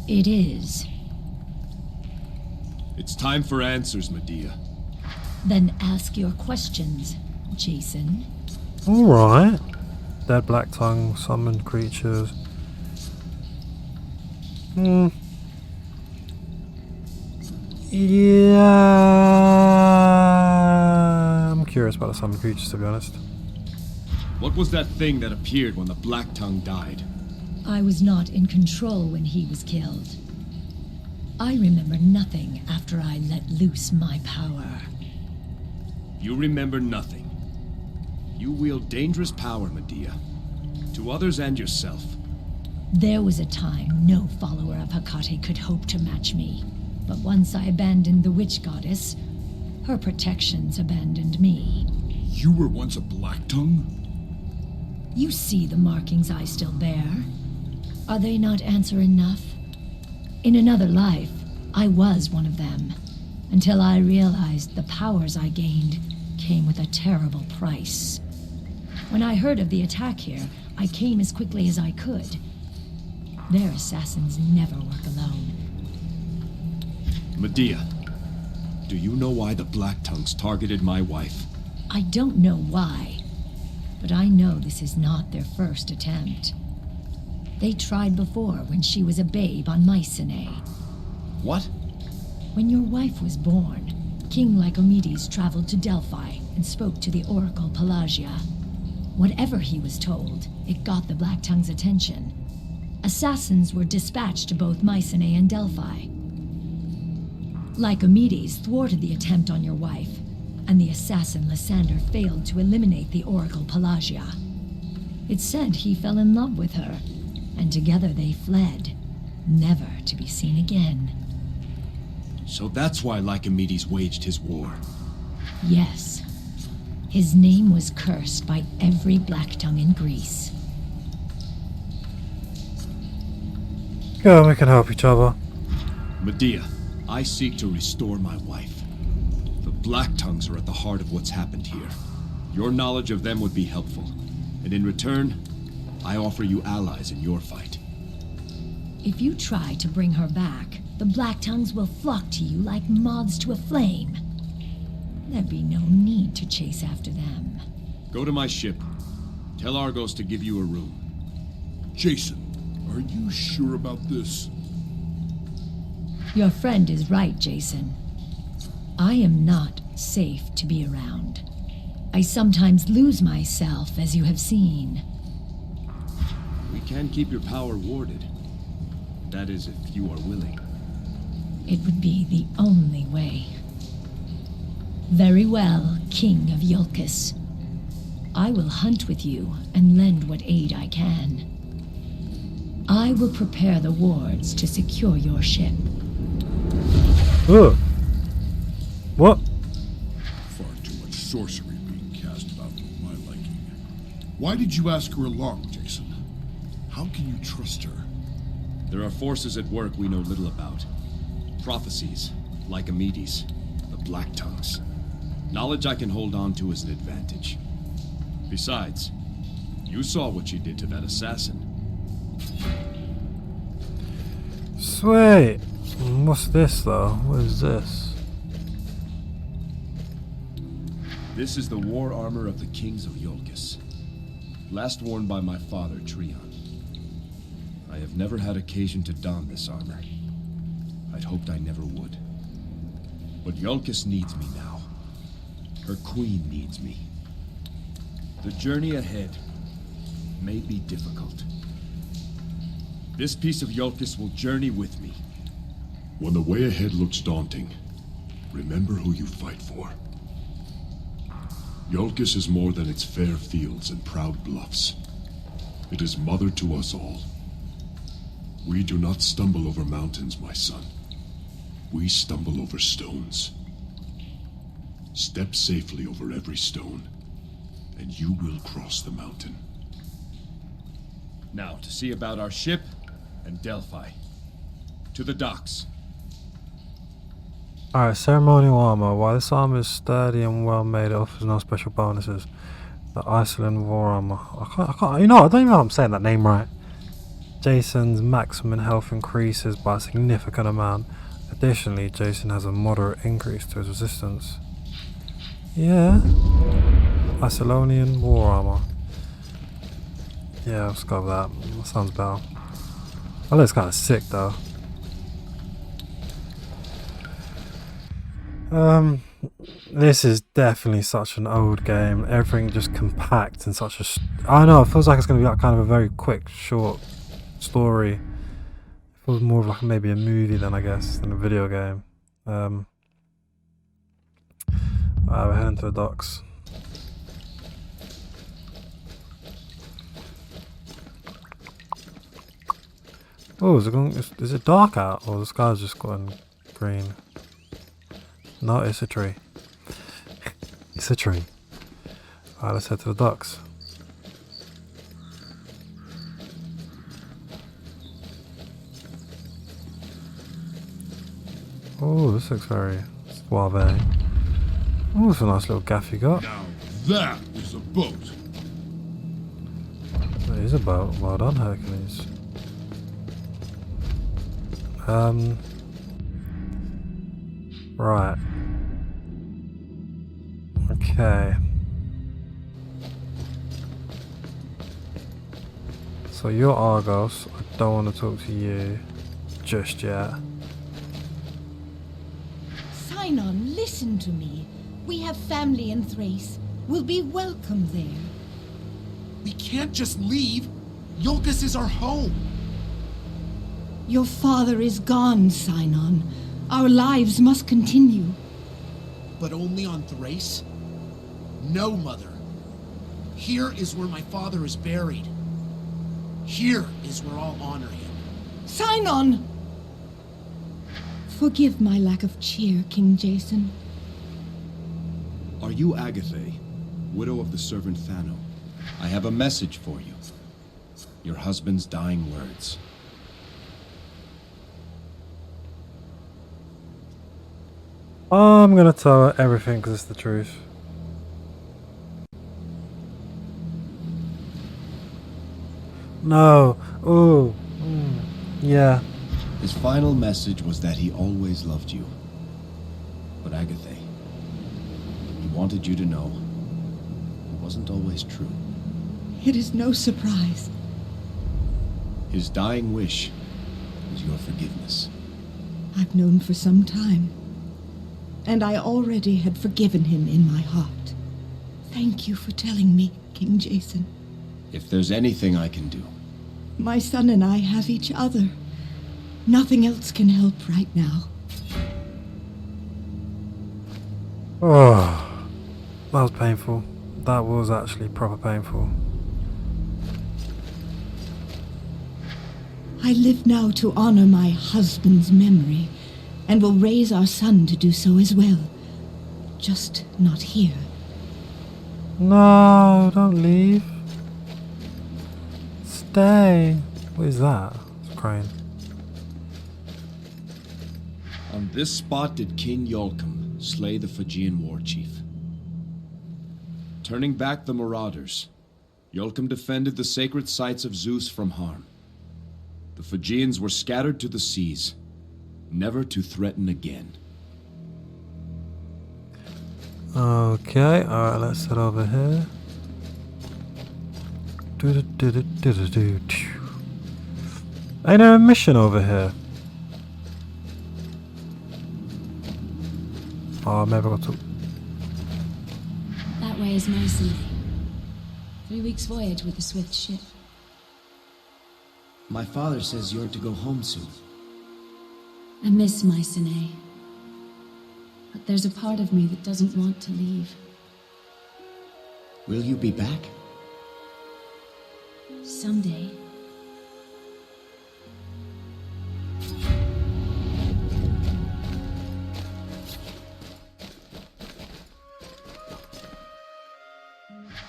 It is. It's time for answers, Medea. Then ask your questions, Jason. Alright. Dead Black Tongue, summoned creatures. Yeah. I'm curious about the summoned creatures, to be honest. What was that thing that appeared when the Black Tongue died? I was not in control when he was killed. I remember nothing after I let loose my power. You remember nothing. You wield dangerous power, Medea. To others and yourself. There was a time no follower of Hecate could hope to match me. But once I abandoned the witch goddess, her protections abandoned me. You were once a Black Tongue? You see the markings I still bear. Are they not answer enough? In another life, I was one of them, until I realized the powers I gained came with a terrible price. When I heard of the attack here, I came as quickly as I could. Their assassins never work alone. Medea, do you know why the Black Tongues targeted my wife? I don't know why, but I know this is not their first attempt. They tried before when she was a babe on Mycenae. What? When your wife was born, King Lycomedes traveled to Delphi and spoke to the oracle Pelagia. Whatever he was told, it got the Black Tongue's attention. Assassins were dispatched to both Mycenae and Delphi. Lycomedes thwarted the attempt on your wife, and the assassin Lysander failed to eliminate the Oracle Pelagia. It's said he fell in love with her, and together they fled, never to be seen again. So that's why Lycomedes waged his war. Yes. His name was cursed by every black tongue in Greece. Yeah, we can help each other. Medea, I seek to restore my wife. The Black Tongues are at the heart of what's happened here. Your knowledge of them would be helpful. And in return, I offer you allies in your fight. If you try to bring her back, the Black Tongues will flock to you like moths to a flame. There'd be no need to chase after them. Go to my ship. Tell Argos to give you a room. Jason, are you sure about this? Your friend is right, Jason. I am not safe to be around. I sometimes lose myself, as you have seen. We can keep your power warded. That is, if you are willing. It would be the only way. Very well, King of Iolcus. I will hunt with you and lend what aid I can. I will prepare the wards to secure your ship. Ugh. What? Far too much sorcery being cast about for my liking. Why did you ask her along, Jason? How can you trust her? There are forces at work we know little about. Prophecies, Lycomedes, the Black Tongues. Knowledge I can hold on to as an advantage. Besides, you saw what she did to that assassin. Sweet. What's this though? What is this? This is the war armor of the kings of Iolcus. Last worn by my father, Trion. I have never had occasion to don this armor. I'd hoped I never would. But Iolcus needs me now. Her queen needs me. The journey ahead may be difficult. This piece of Iolcus will journey with me. When the way ahead looks daunting, remember who you fight for. Iolcus is more than its fair fields and proud bluffs. It is mother to us all. We do not stumble over mountains, my son. We stumble over stones. Step safely over every stone, and you will cross the mountain. Now, to see about our ship and Delphi. To the docks. Alright, ceremonial armor. While this armor is sturdy and well made, it offers no special bonuses. The Iceland war armor. I can't, you know, I don't even know if I'm saying that name right. Jason's maximum health increases by a significant amount. Additionally, Jason has a moderate increase to his resistance. Yeah. Icelandic war armor. Yeah, let's go with that. That sounds better. That looks kind of sick though. This is definitely such an old game. Everything just compact in such a... I don't know, it feels like it's going to be like kind of a very quick, short story. It feels more of like maybe a movie then, I guess, than a video game. Alright, we're heading to the docks. Oh, is it dark out? Or the sky's just gone green? No, it's a tree. It's a tree. Alright, let's head to the docks. Oh, this looks very suave. Oh, it's a nice little gaff you got. Now that is a boat. It is a boat. Well done, Hercules. Right. Okay. So you're Argos. I don't want to talk to you just yet. Sinon, listen to me. We have family in Thrace. We'll be welcome there. We can't just leave. Iolcus is our home. Your father is gone, Sinon. Our lives must continue. But only on Thrace? No, Mother. Here is where my father is buried. Here is where I'll honor him. Sinon! Forgive my lack of cheer, King Jason. Are you Agatha, widow of the servant Xeno? I have a message for you. Your husband's dying words. I'm gonna tell her everything because it's the truth. No. Ooh. Yeah. His final message was that he always loved you. But Agatha, he wanted you to know it wasn't always true. It is no surprise. His dying wish was your forgiveness. I've known for some time, and I already had forgiven him in my heart. Thank you for telling me, King Jason. If there's anything I can do. My son and I have each other. Nothing else can help right now. Oh, that was painful. That was actually proper painful. I live now to honor my husband's memory, and will raise our son to do so as well. Just not here. No, don't leave. Stay. What is that? It's crying. On this spot did King Yolcum slay the Phrygian war chief. Turning back the marauders, Yolcum defended the sacred sites of Zeus from harm. The Phrygians were scattered to the seas, never to threaten again. Okay, alright, let's head over here. Ain't there a mission over here? Oh, maybe I got to... That way is Mycenae. 3 weeks' voyage with a swift ship. My father says you're to go home soon. I miss Mycenae. But there's a part of me that doesn't want to leave. Will you be back? Someday.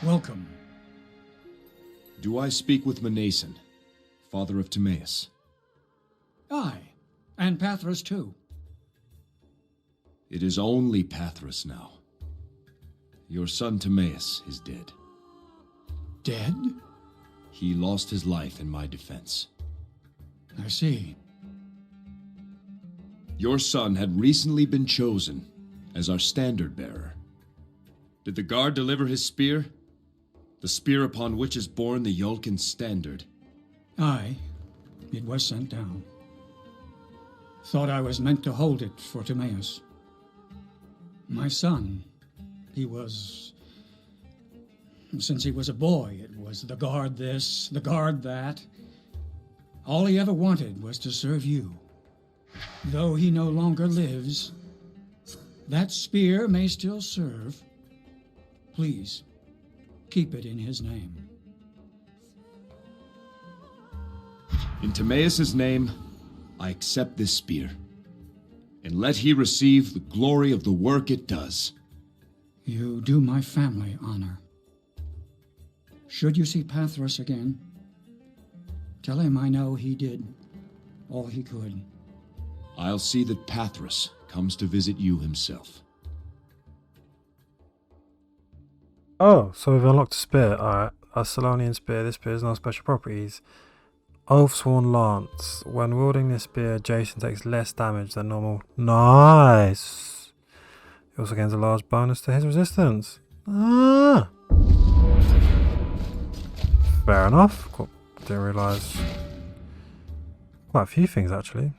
Welcome. Do I speak with Mnason, father of Timaeus? Aye, and Pathros too. It is only Pathros now. Your son Timaeus is dead. Dead? He lost his life in my defense. I see. Your son had recently been chosen as our standard bearer. Did the guard deliver his spear? The spear upon which is borne the Yolkin standard. Aye, it was sent down. Thought I was meant to hold it for Timaeus. My son, he was... Since he was a boy, it was the guard this, the guard that. All he ever wanted was to serve you. Though he no longer lives, that spear may still serve. Please, keep it in his name. In Timaeus' name, I accept this spear, and let he receive the glory of the work it does. You do my family honor. Should you see Pathros again, tell him I know he did all he could. I'll see that Pathros comes to visit you himself. Oh, so we've unlocked a spear. Alright, a Solonian spear. This spear has no special properties. Oathsworn Lance. When wielding this spear, Jason takes less damage than normal. Nice! He also gains a large bonus to his resistance. Ah! Fair enough. Cool. Didn't realise. Quite a few things, actually.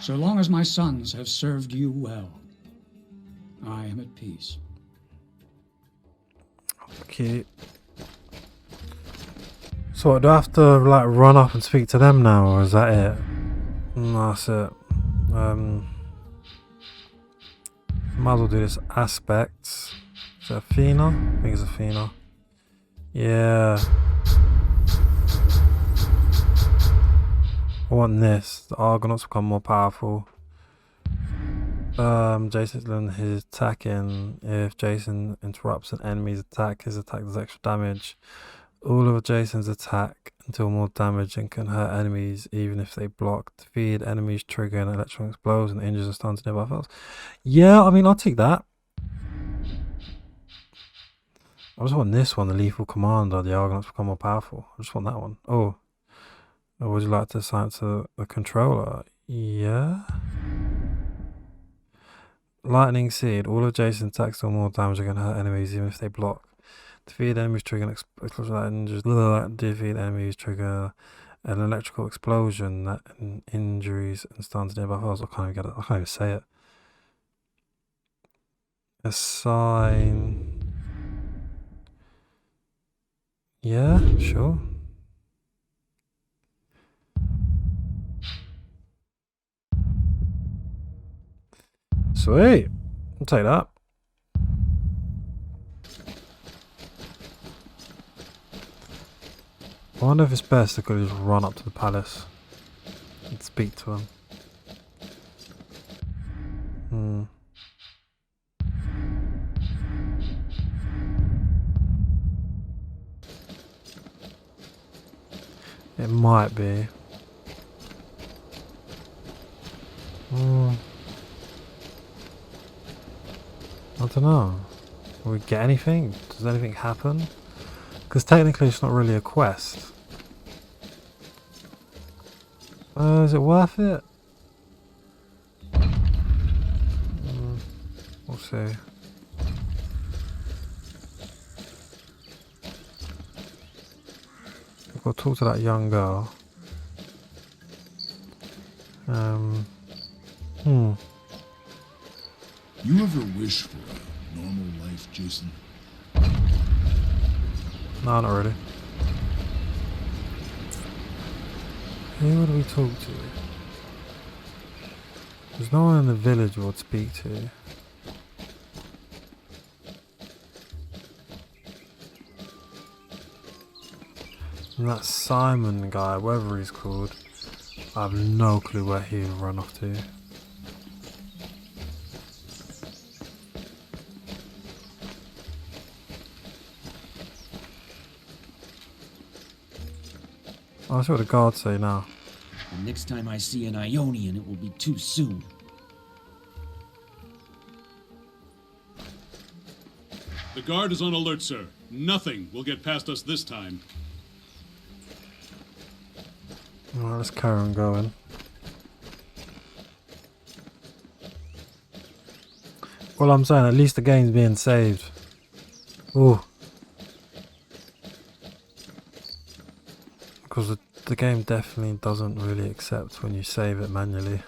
So long as my sons have served you well, I am at peace. Okay. So what, do I have to like run up and speak to them now, or is that it? No, that's it. Might as well do this aspects. Is that Athena? I think it's Athena. Yeah. I want this. The Argonauts become more powerful. Jason his attacking. If Jason interrupts an enemy's attack, his attack does extra damage. All of Jason's attack until more damage and can hurt enemies even if they block. Defeat enemies trigger an electron explodes and injures and stuns nearby foes. Yeah, I mean I'll take that. I just want this one, the Lethal Commander, the Argonauts become more powerful. I just want that one. Oh. Would you like to assign it to the controller? Yeah. Lightning Seed. All of Jason's attacks or more damage are going to hurt enemies even if they block. Defeat enemies trigger an explosion that injures. Defeat enemies trigger an electrical explosion that injuries and stuns nearby foes. I can't even say it. Assign. Yeah, sure. Sweet. I'll take that. I wonder if it's best to just run up to the palace and speak to him. It might be. I don't know. Will we get anything? Does anything happen? Because technically it's not really a quest. Is it worth it? We'll see. I've got to talk to that young girl. You ever wish for a normal life, Jason? No, not really. Who would we talk to? There's no one in the village we'll speak to. And that Simon guy, whatever he's called, I have no clue where he would run off to. I'll see what the guards say now. The next time I see an Ionian, it will be too soon. The guard is on alert, sir. Nothing will get past us this time. Alright, let's carry on going. Well, I'm saying at least the game's being saved. Ooh. Because the game definitely doesn't really accept when you save it manually.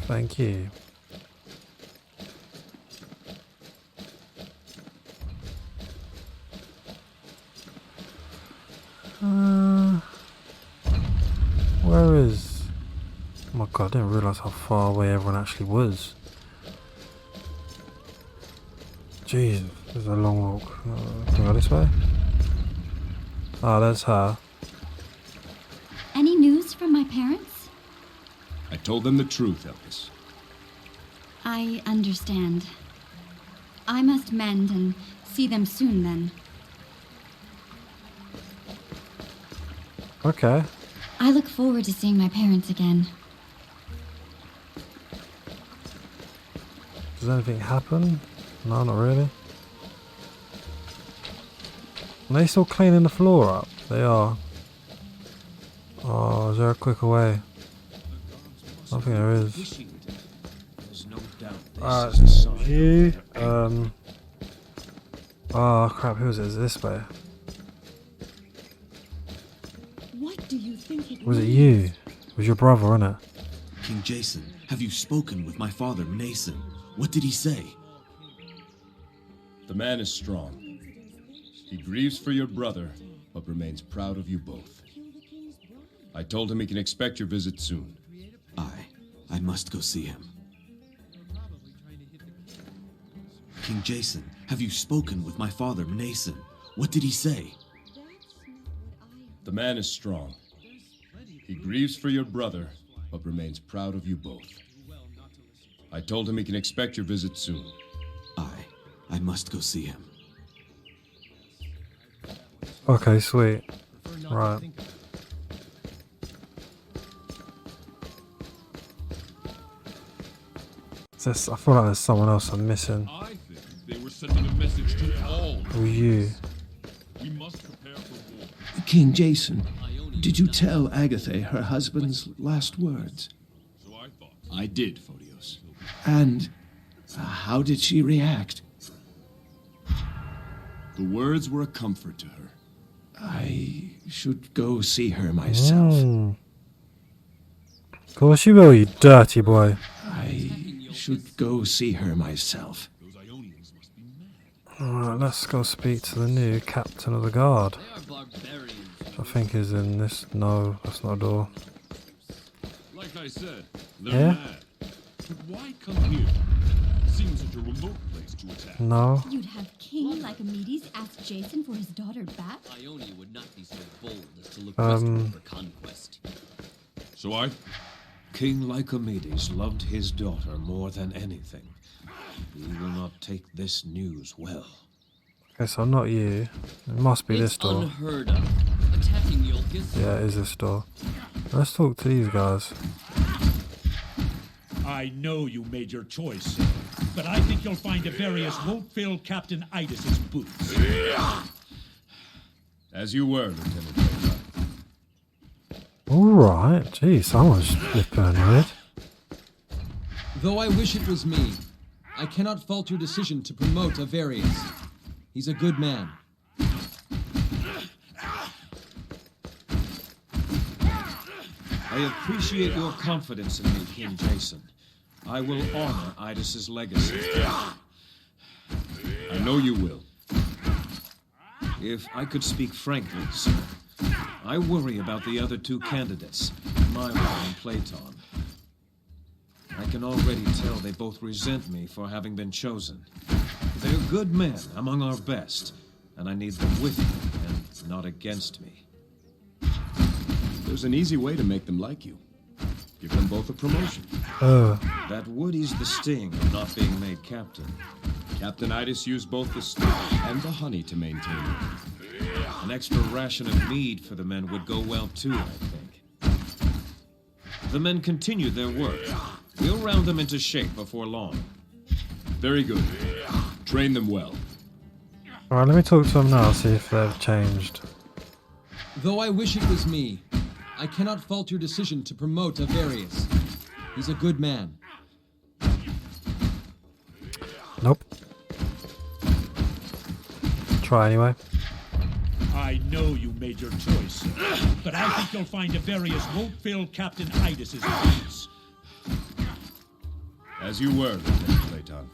Thank you. Where is... Oh my god, I didn't realise how far away everyone actually was. Jeez, this is a long walk. Can we go this way? Ah, there's her. Any news from my parents? I told them the truth, Elvis. I understand. I must mend and see them soon then. Okay. I look forward to seeing my parents again. Does anything happen? No, not really. Are they still cleaning the floor up? They are. Oh, is there a quicker way? I don't think there is. You. Oh crap, who is it? Is it this way? What do you think it Was it you? It was your brother, innit? King Jason, have you spoken with my father, Nason? What did he say? The man is strong. He grieves for your brother, but remains proud of you both. I told him he can expect your visit soon. I must go see him. King Jason, have you spoken with my father, Mnason? What did he say? The man is strong. He grieves for your brother, but remains proud of you both. I told him he can expect your visit soon. I must go see him. Okay, sweet. Right. I feel like there's someone else I'm missing. I think they were sending a message to all. Who are you? We must prepare for war. King Jason, did you tell Agatha her husband's last words? I did, Photios. And how did she react? The words were a comfort to her. I should go see her myself. Of course you will, you dirty boy. I should go see her myself. Alright, let's go speak to the new captain of the guard. I think is in this. No, that's not a door. Like I said, they're Yeah? mad. But why come here? Seems such a remote place to attack. No. You'd have King Lycomedes ask Jason for his daughter back? Ione would not be so bold as to look westward for conquest. So I? King Lycomedes loved his daughter more than anything. He will not take this news well. Okay, so not you. It must be this door. Unheard of. Attacking Yulkis? Yeah, it is this door. Let's talk to these guys. I know you made your choice, but I think you'll find Avarius won't fill Captain Idis's boots. As you were, Lieutenant. Alright, gee, someone's flipping weird. Though I wish it was me, I cannot fault your decision to promote Avarius. He's a good man. I appreciate your confidence in me, King Jason. I will honor Idis's legacy. I know you will. If I could speak frankly, sir, I worry about the other two candidates, Myra and Platon. I can already tell they both resent me for having been chosen. They're good men, among our best, and I need them with me and not against me. There's an easy way to make them like you. Give them both a promotion. That would ease the sting of not being made captain. Captain Idis used both the stick and the honey to maintain it. An extra ration of mead for the men would go well too, I think. The men continue their work. We'll round them into shape before long. Very good. Train them well. Alright, let me talk to them now, see if they've changed. Though I wish it was me, I cannot fault your decision to promote Avarius. He's a good man. Nope. Try anyway. I know you made your choice, but I think you'll find Avarius won't fill Captain Idis's boots. As you were, Lieutenant Platon.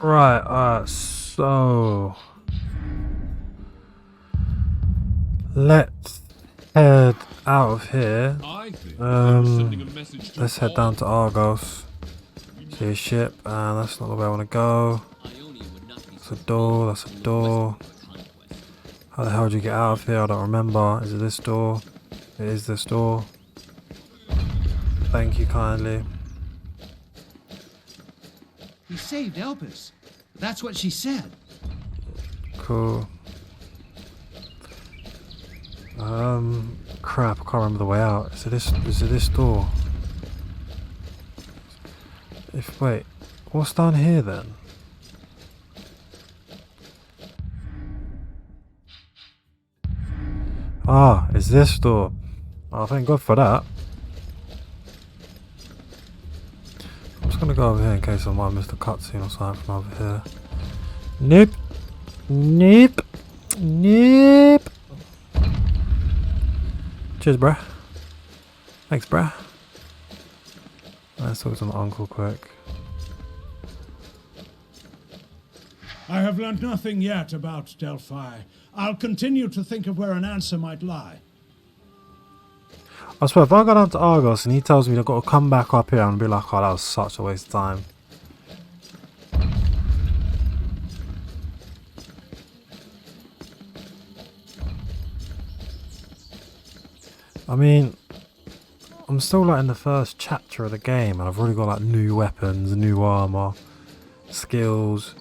Right, so let's head out of here. Let's head down to Argos. See a ship, and that's not the way I want to go. That's a door, that's a door. How the hell did you get out of here? I don't remember. Is it this door? It is this door. Thank you kindly. He saved Elpis. That's what she said. Cool. Crap, I can't remember the way out. Is it this door? Wait, what's down here then? Ah, it's this door. Oh, thank God for that. I'm just gonna go over here in case I might miss the cutscene or something from over here. Nope. Nope. Nope. Cheers, bruh. Thanks, bruh. Let's talk to my uncle quick. I have learned nothing yet about Delphi. I'll continue to think of where an answer might lie. I swear, if I go down to Argos and he tells me I've got to come back up here, I'm gonna be like, oh, that was such a waste of time. I mean, I'm still like in the first chapter of the game and I've already got like new weapons, new armor, skills.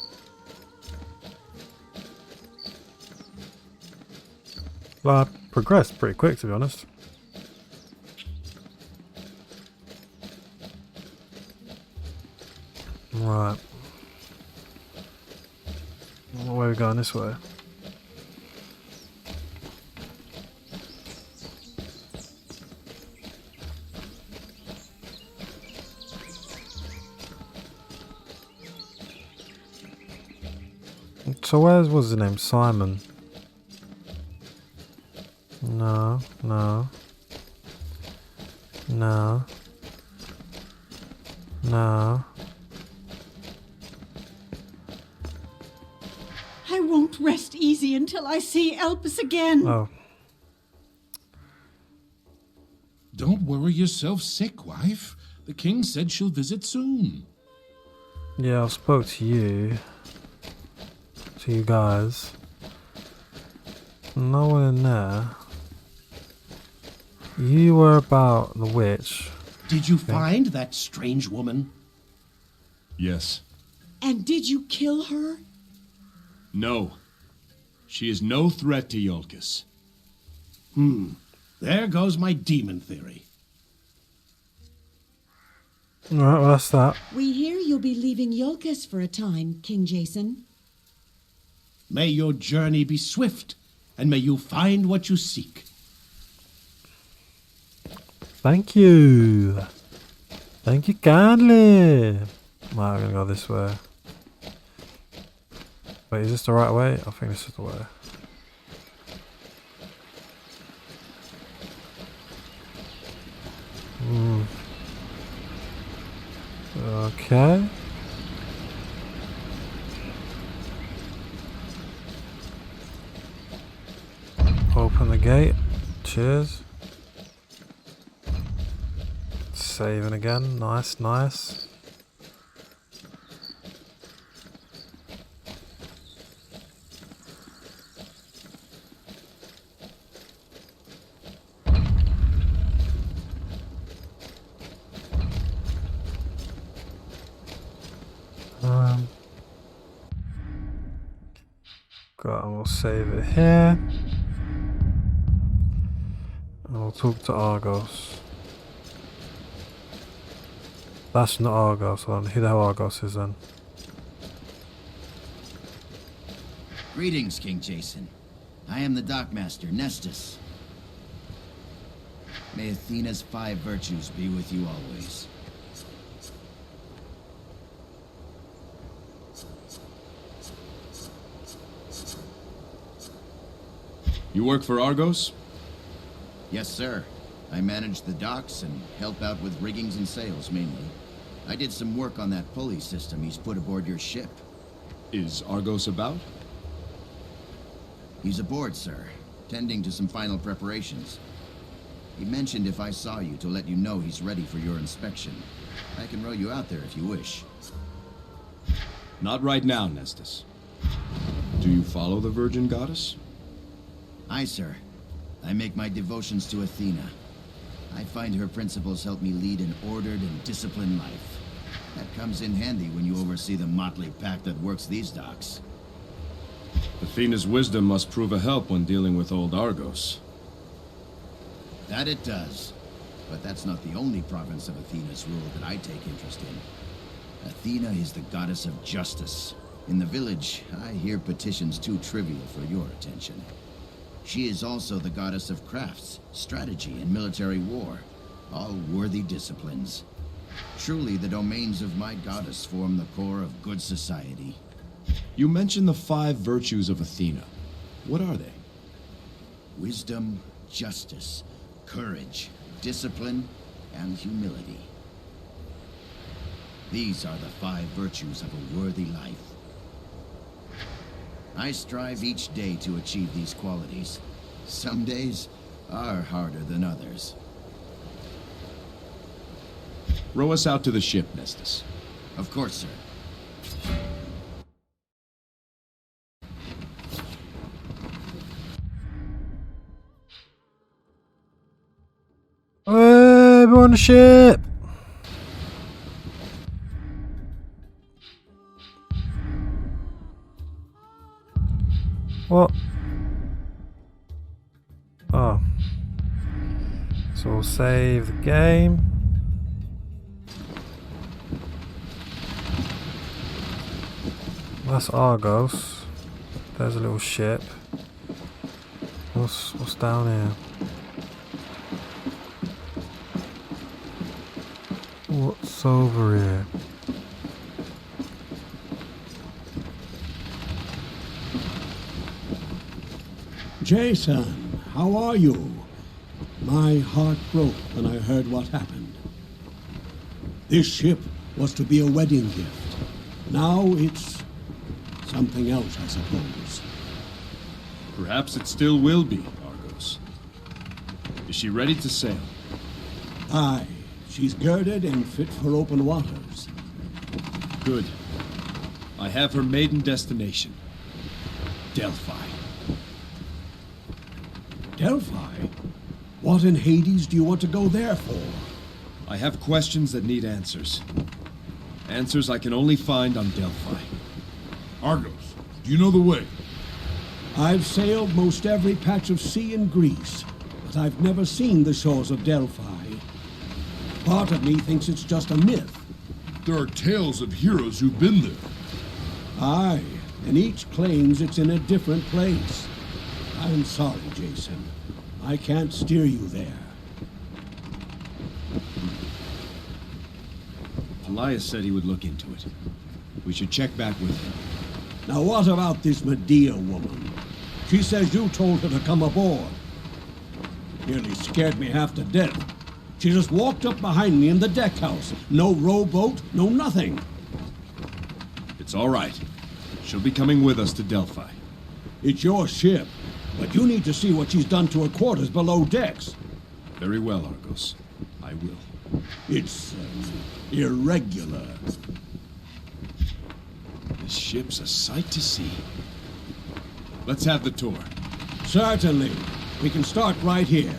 Well, I progressed pretty quick, to be honest. Right. Where are we going? This way? So where's, what's his name? Simon? No, no. No. No. I won't rest easy until I see Elpis again. Oh. Don't worry yourself sick, wife. The king said she'll visit soon. Yeah, I spoke to you. To you guys. No one in there. You were about the witch. Did you find that strange woman? Yes. And did you kill her? No. She is no threat to Iolcus. There goes my demon theory. Alright, well that's that. We hear you'll be leaving Iolcus for a time, King Jason. May your journey be swift, and may you find what you seek. Thank you. Thank you kindly. Right, I'm gonna go this way. Wait, is this the right way? I think this is the way. Okay. Open the gate. Cheers. Saving again. Nice, nice. And we'll save it here. And we'll talk to Argos. That's not Argos. I don't know who the hell Argos is then. Greetings, King Jason. I am the Dockmaster, Nestus. May Athena's 5 virtues be with you always. You work for Argos? Yes, sir. I manage the docks and help out with riggings and sails, mainly. I did some work on that pulley system he's put aboard your ship. Is Argos about? He's aboard, sir, tending to some final preparations. He mentioned if I saw you to let you know he's ready for your inspection. I can row you out there if you wish. Not right now, Nestus. Do you follow the Virgin Goddess? Aye, sir. I make my devotions to Athena. I find her principles help me lead an ordered and disciplined life. That comes in handy when you oversee the motley pack that works these docks. Athena's wisdom must prove a help when dealing with old Argos. That it does. But that's not the only province of Athena's rule that I take interest in. Athena is the goddess of justice. In the village, I hear petitions too trivial for your attention. She is also the goddess of crafts, strategy, and military war, all worthy disciplines. Truly, the domains of my goddess form the core of good society. You mentioned the 5 virtues of Athena. What are they? Wisdom, justice, courage, discipline, and humility. These are the 5 virtues of a worthy life. I strive each day to achieve these qualities. Some days are harder than others. Row us out to the ship, Nestus. Of course, sir. Hey, we're on the ship! What? Oh. So we'll save the game. That's Argos. There's a little ship. What's down here? What's over here? Jason, how are you? My heart broke when I heard what happened. This ship was to be a wedding gift. Now it's something else, I suppose. Perhaps it still will be, Argos. Is she ready to sail? Aye, she's girded and fit for open waters. Good. I have her maiden destination. Delphi. Delphi? What in Hades do you want to go there for? I have questions that need answers. Answers I can only find on Delphi. Argos, do you know the way? I've sailed most every patch of sea in Greece, but I've never seen the shores of Delphi. Part of me thinks it's just a myth. There are tales of heroes who've been there. Aye, and each claims it's in a different place. I'm sorry, Jason. I can't steer you there. Elias said he would look into it. We should check back with him. Now what about this Medea woman? She says you told her to come aboard. Nearly scared me half to death. She just walked up behind me in the deck house. No rowboat, no nothing. It's all right. She'll be coming with us to Delphi. It's your ship, but you need to see what she's done to her quarters below decks. Very well, Argos. I will. It's irregular. This ship's a sight to see. Let's have the tour. Certainly. We can start right here.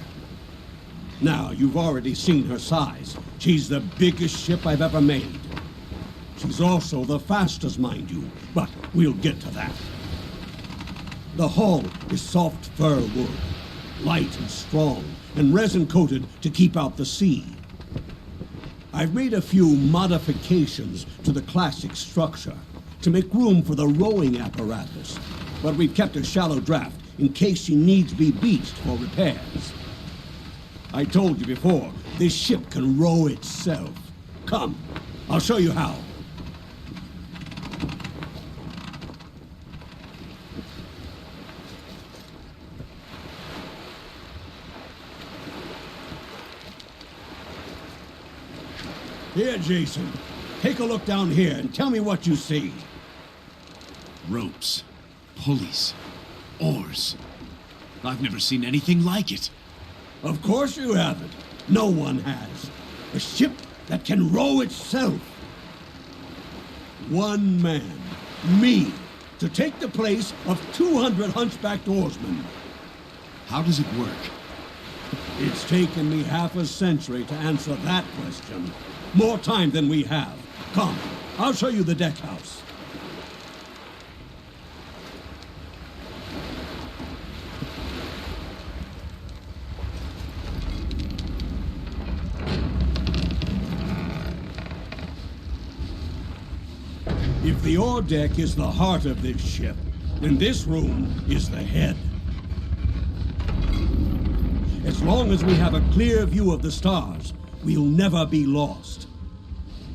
Now, you've already seen her size. She's the biggest ship I've ever made. She's also the fastest, mind you, but we'll get to that. The hull is soft fir wood, light and strong, and resin-coated to keep out the sea. I've made a few modifications to the classic structure to make room for the rowing apparatus, but we've kept a shallow draft in case she needs to be beached for repairs. I told you before, this ship can row itself. Come, I'll show you how. Here, Jason. Take a look down here and tell me what you see. Ropes, pulleys, oars. I've never seen anything like it. Of course you haven't. No one has. A ship that can row itself. One man, me, to take the place of 200 hunchbacked oarsmen. How does it work? It's taken me half a century to answer that question. More time than we have. Come, I'll show you the deck house. If the ore deck is the heart of this ship, then this room is the head. As long as we have a clear view of the stars, we'll never be lost.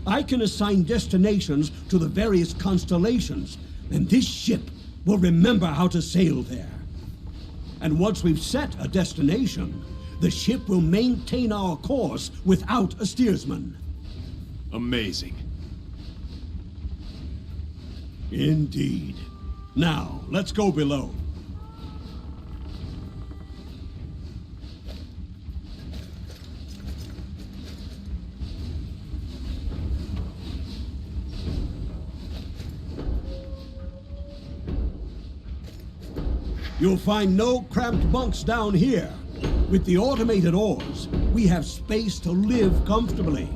I can assign destinations to the various constellations, and this ship will remember how to sail there. And once we've set a destination, the ship will maintain our course without a steersman. Amazing. Indeed. Now, let's go below. You'll find no cramped bunks down here. With the automated oars, we have space to live comfortably.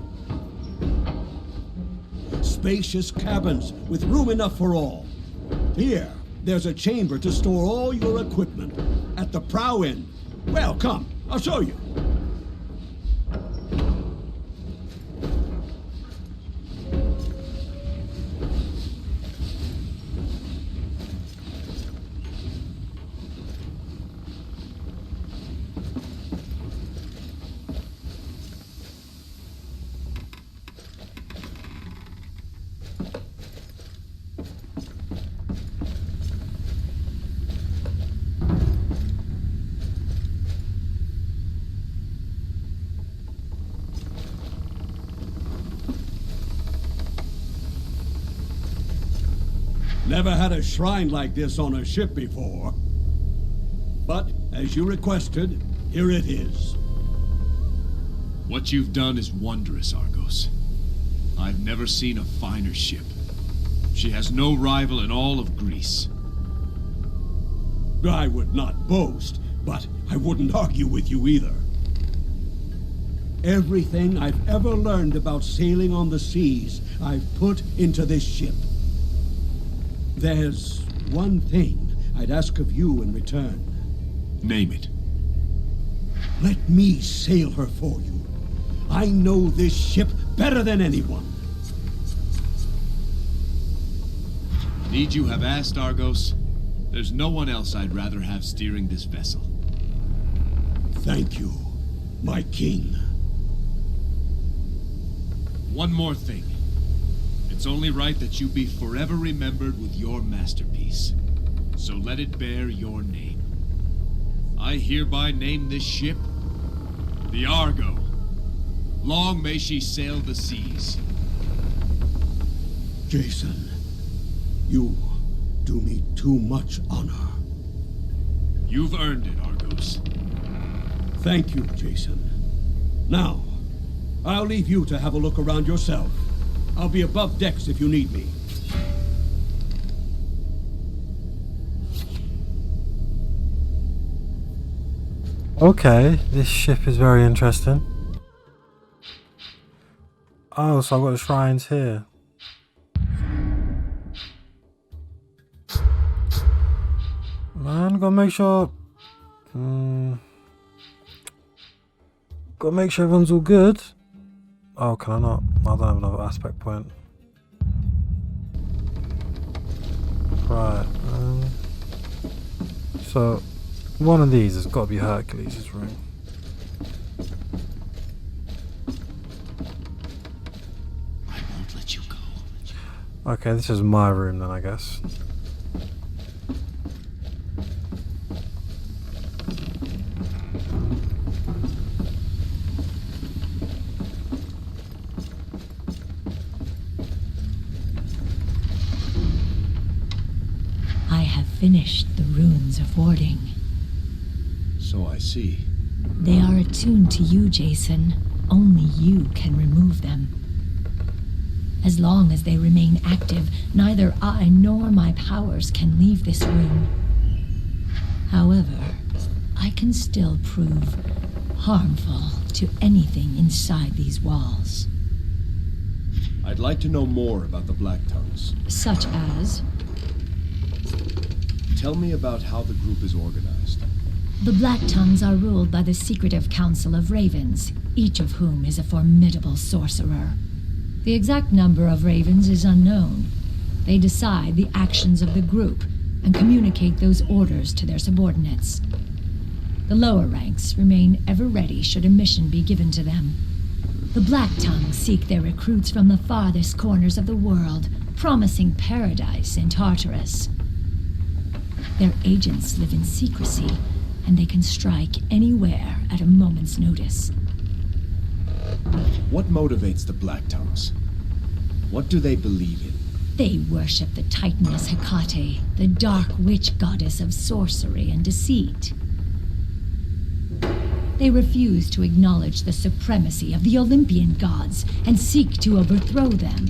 Spacious cabins with room enough for all. Here, there's a chamber to store all your equipment. At the prow end. Well, come, I'll show you. Never had a shrine like this on a ship before. But, as you requested, here it is. What you've done is wondrous, Argos. I've never seen a finer ship. She has no rival in all of Greece. I would not boast, but I wouldn't argue with you either. Everything I've ever learned about sailing on the seas, I've put into this ship. There's one thing I'd ask of you in return. Name it. Let me sail her for you. I know this ship better than anyone. Need you have asked, Argos? There's no one else I'd rather have steering this vessel. Thank you, my king. One more thing. It's only right that you be forever remembered with your masterpiece. So let it bear your name. I hereby name this ship the Argo. Long may she sail the seas. Jason, you do me too much honor. You've earned it, Argos. Thank you, Jason. Now, I'll leave you to have a look around yourself. I'll be above decks if you need me. Okay, this ship is very interesting. Oh, so I've got the shrines here. Man, gotta make sure... gotta make sure everyone's all good. Oh, can I not? I don't have another aspect point. Right. So, one of these has got to be Hercules' room. I won't let you go. Okay, this is my room then, I guess. Finished the runes of warding. So I see. They are attuned to you, Jason. Only you can remove them. As long as they remain active, neither I nor my powers can leave this room. However, I can still prove harmful to anything inside these walls. I'd like to know more about the Black Tongues. Such as? Tell me about how the group is organized. The Black Tongues are ruled by the secretive council of ravens, each of whom is a formidable sorcerer. The exact number of ravens is unknown. They decide the actions of the group and communicate those orders to their subordinates. The lower ranks remain ever ready should a mission be given to them. The Black Tongues seek their recruits from the farthest corners of the world, promising paradise in Tartarus. Their agents live in secrecy, and they can strike anywhere at a moment's notice. What motivates the Black Tongues? What do they believe in? They worship the Titaness Hecate, the dark witch goddess of sorcery and deceit. They refuse to acknowledge the supremacy of the Olympian gods and seek to overthrow them.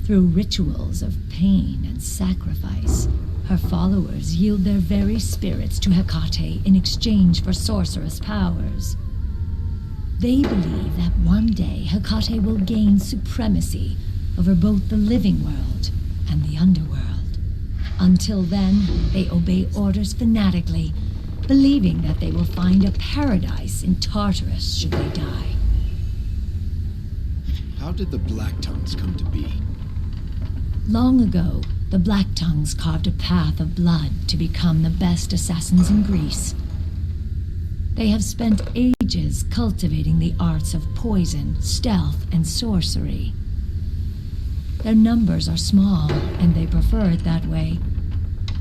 Through rituals of pain and sacrifice, her followers yield their very spirits to Hecate in exchange for sorcerous powers. They believe that one day Hecate will gain supremacy over both the living world and the underworld. Until then, they obey orders fanatically, believing that they will find a paradise in Tartarus should they die. How did the Black Tongues come to be? Long ago, the Black Tongues carved a path of blood to become the best assassins in Greece. They have spent ages cultivating the arts of poison, stealth, and sorcery. Their numbers are small, and they prefer it that way.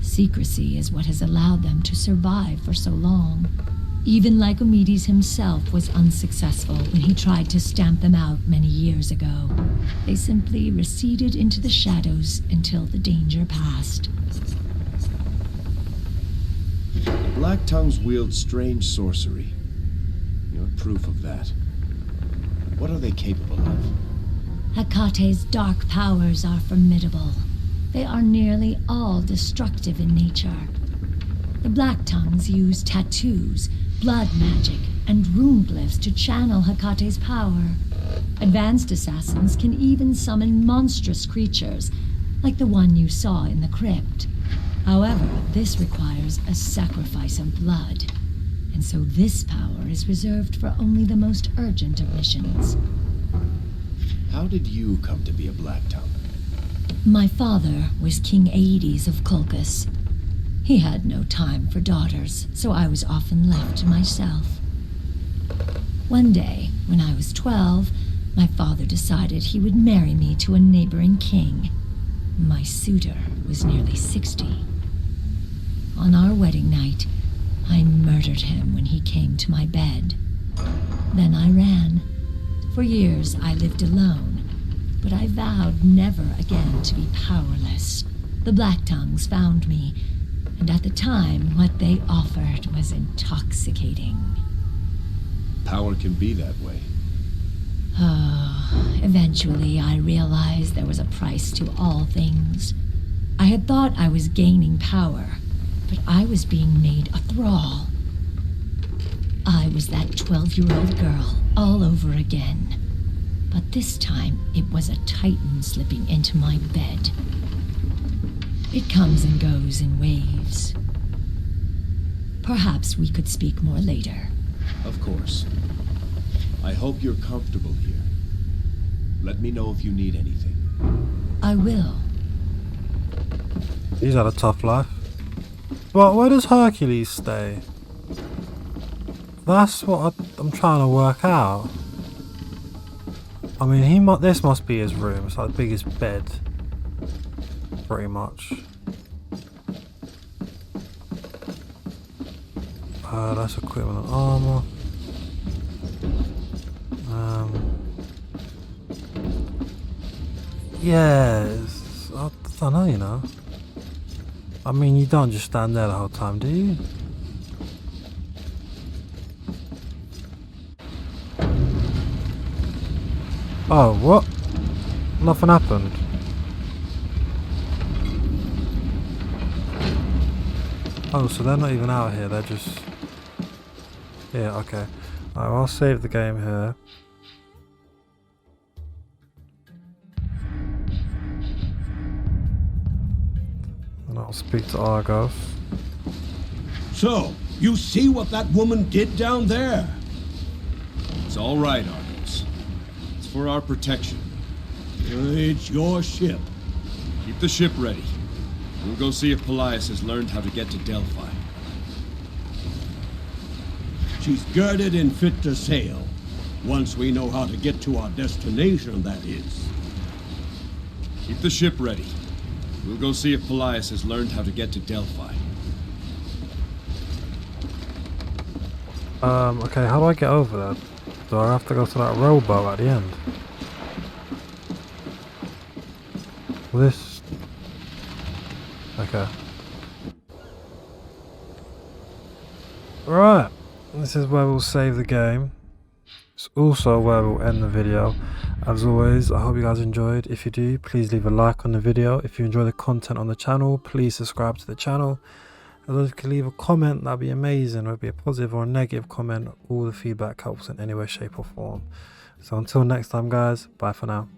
Secrecy is what has allowed them to survive for so long. Even Lycomedes himself was unsuccessful when he tried to stamp them out many years ago. They simply receded into the shadows until the danger passed. The Black Tongues wield strange sorcery. You're proof of that. What are they capable of? Hecate's dark powers are formidable. They are nearly all destructive in nature. The Black Tongues use tattoos, blood magic, and rune glyphs to channel Hecate's power. Advanced assassins can even summon monstrous creatures, like the one you saw in the crypt. However, this requires a sacrifice of blood, and so this power is reserved for only the most urgent of missions. How did you come to be a Black Tongue? My father was King Aedes of Colchis. He had no time for daughters, so I was often left to myself. One day, when I was 12, my father decided he would marry me to a neighboring king. My suitor was nearly 60. On our wedding night, I murdered him when he came to my bed. Then I ran. For years, I lived alone, but I vowed never again to be powerless. The Black Tongues found me, and at the time, what they offered was intoxicating. Power can be that way. Eventually, I realized there was a price to all things. I had thought I was gaining power, but I was being made a thrall. I was that 12-year-old girl all over again. But this time, it was a Titan slipping into my bed. It comes and goes in waves. Perhaps we could speak more later. Of course. I hope you're comfortable here. Let me know if you need anything. I will. He's had a tough life. But where does Hercules stay? That's what I'm trying to work out. I mean, this must be his room. It's like the biggest bed. Pretty much. That's equipment and armor. Yes, I don't know, you know. I mean, you don't just stand there the whole time, do you? Oh, what? Nothing happened. Oh, so they're not even out here, they're just... Yeah, okay. Alright, I'll save the game here. And I'll speak to Argos. So, you see what that woman did down there? It's all right, Argos. It's for our protection. It's your ship. Keep the ship ready. We'll go see if Polias has learned how to get to Delphi. She's girded and fit to sail. Once we know how to get to our destination, that is. Keep the ship ready. We'll go see if Polias has learned how to get to Delphi. Okay, how do I get over there? Do I have to go to that rowboat at the end? Well, this... Okay. Right. This is where we'll save the game. It's also where we'll end the video. As always, I hope you guys enjoyed. If you do, please leave a like on the video. If you enjoy the content on the channel, please subscribe to the channel. As well as you can leave a comment, that'd be amazing. Whether it be a positive or a negative comment, all the feedback helps in any way, shape or form. So until next time guys, bye for now.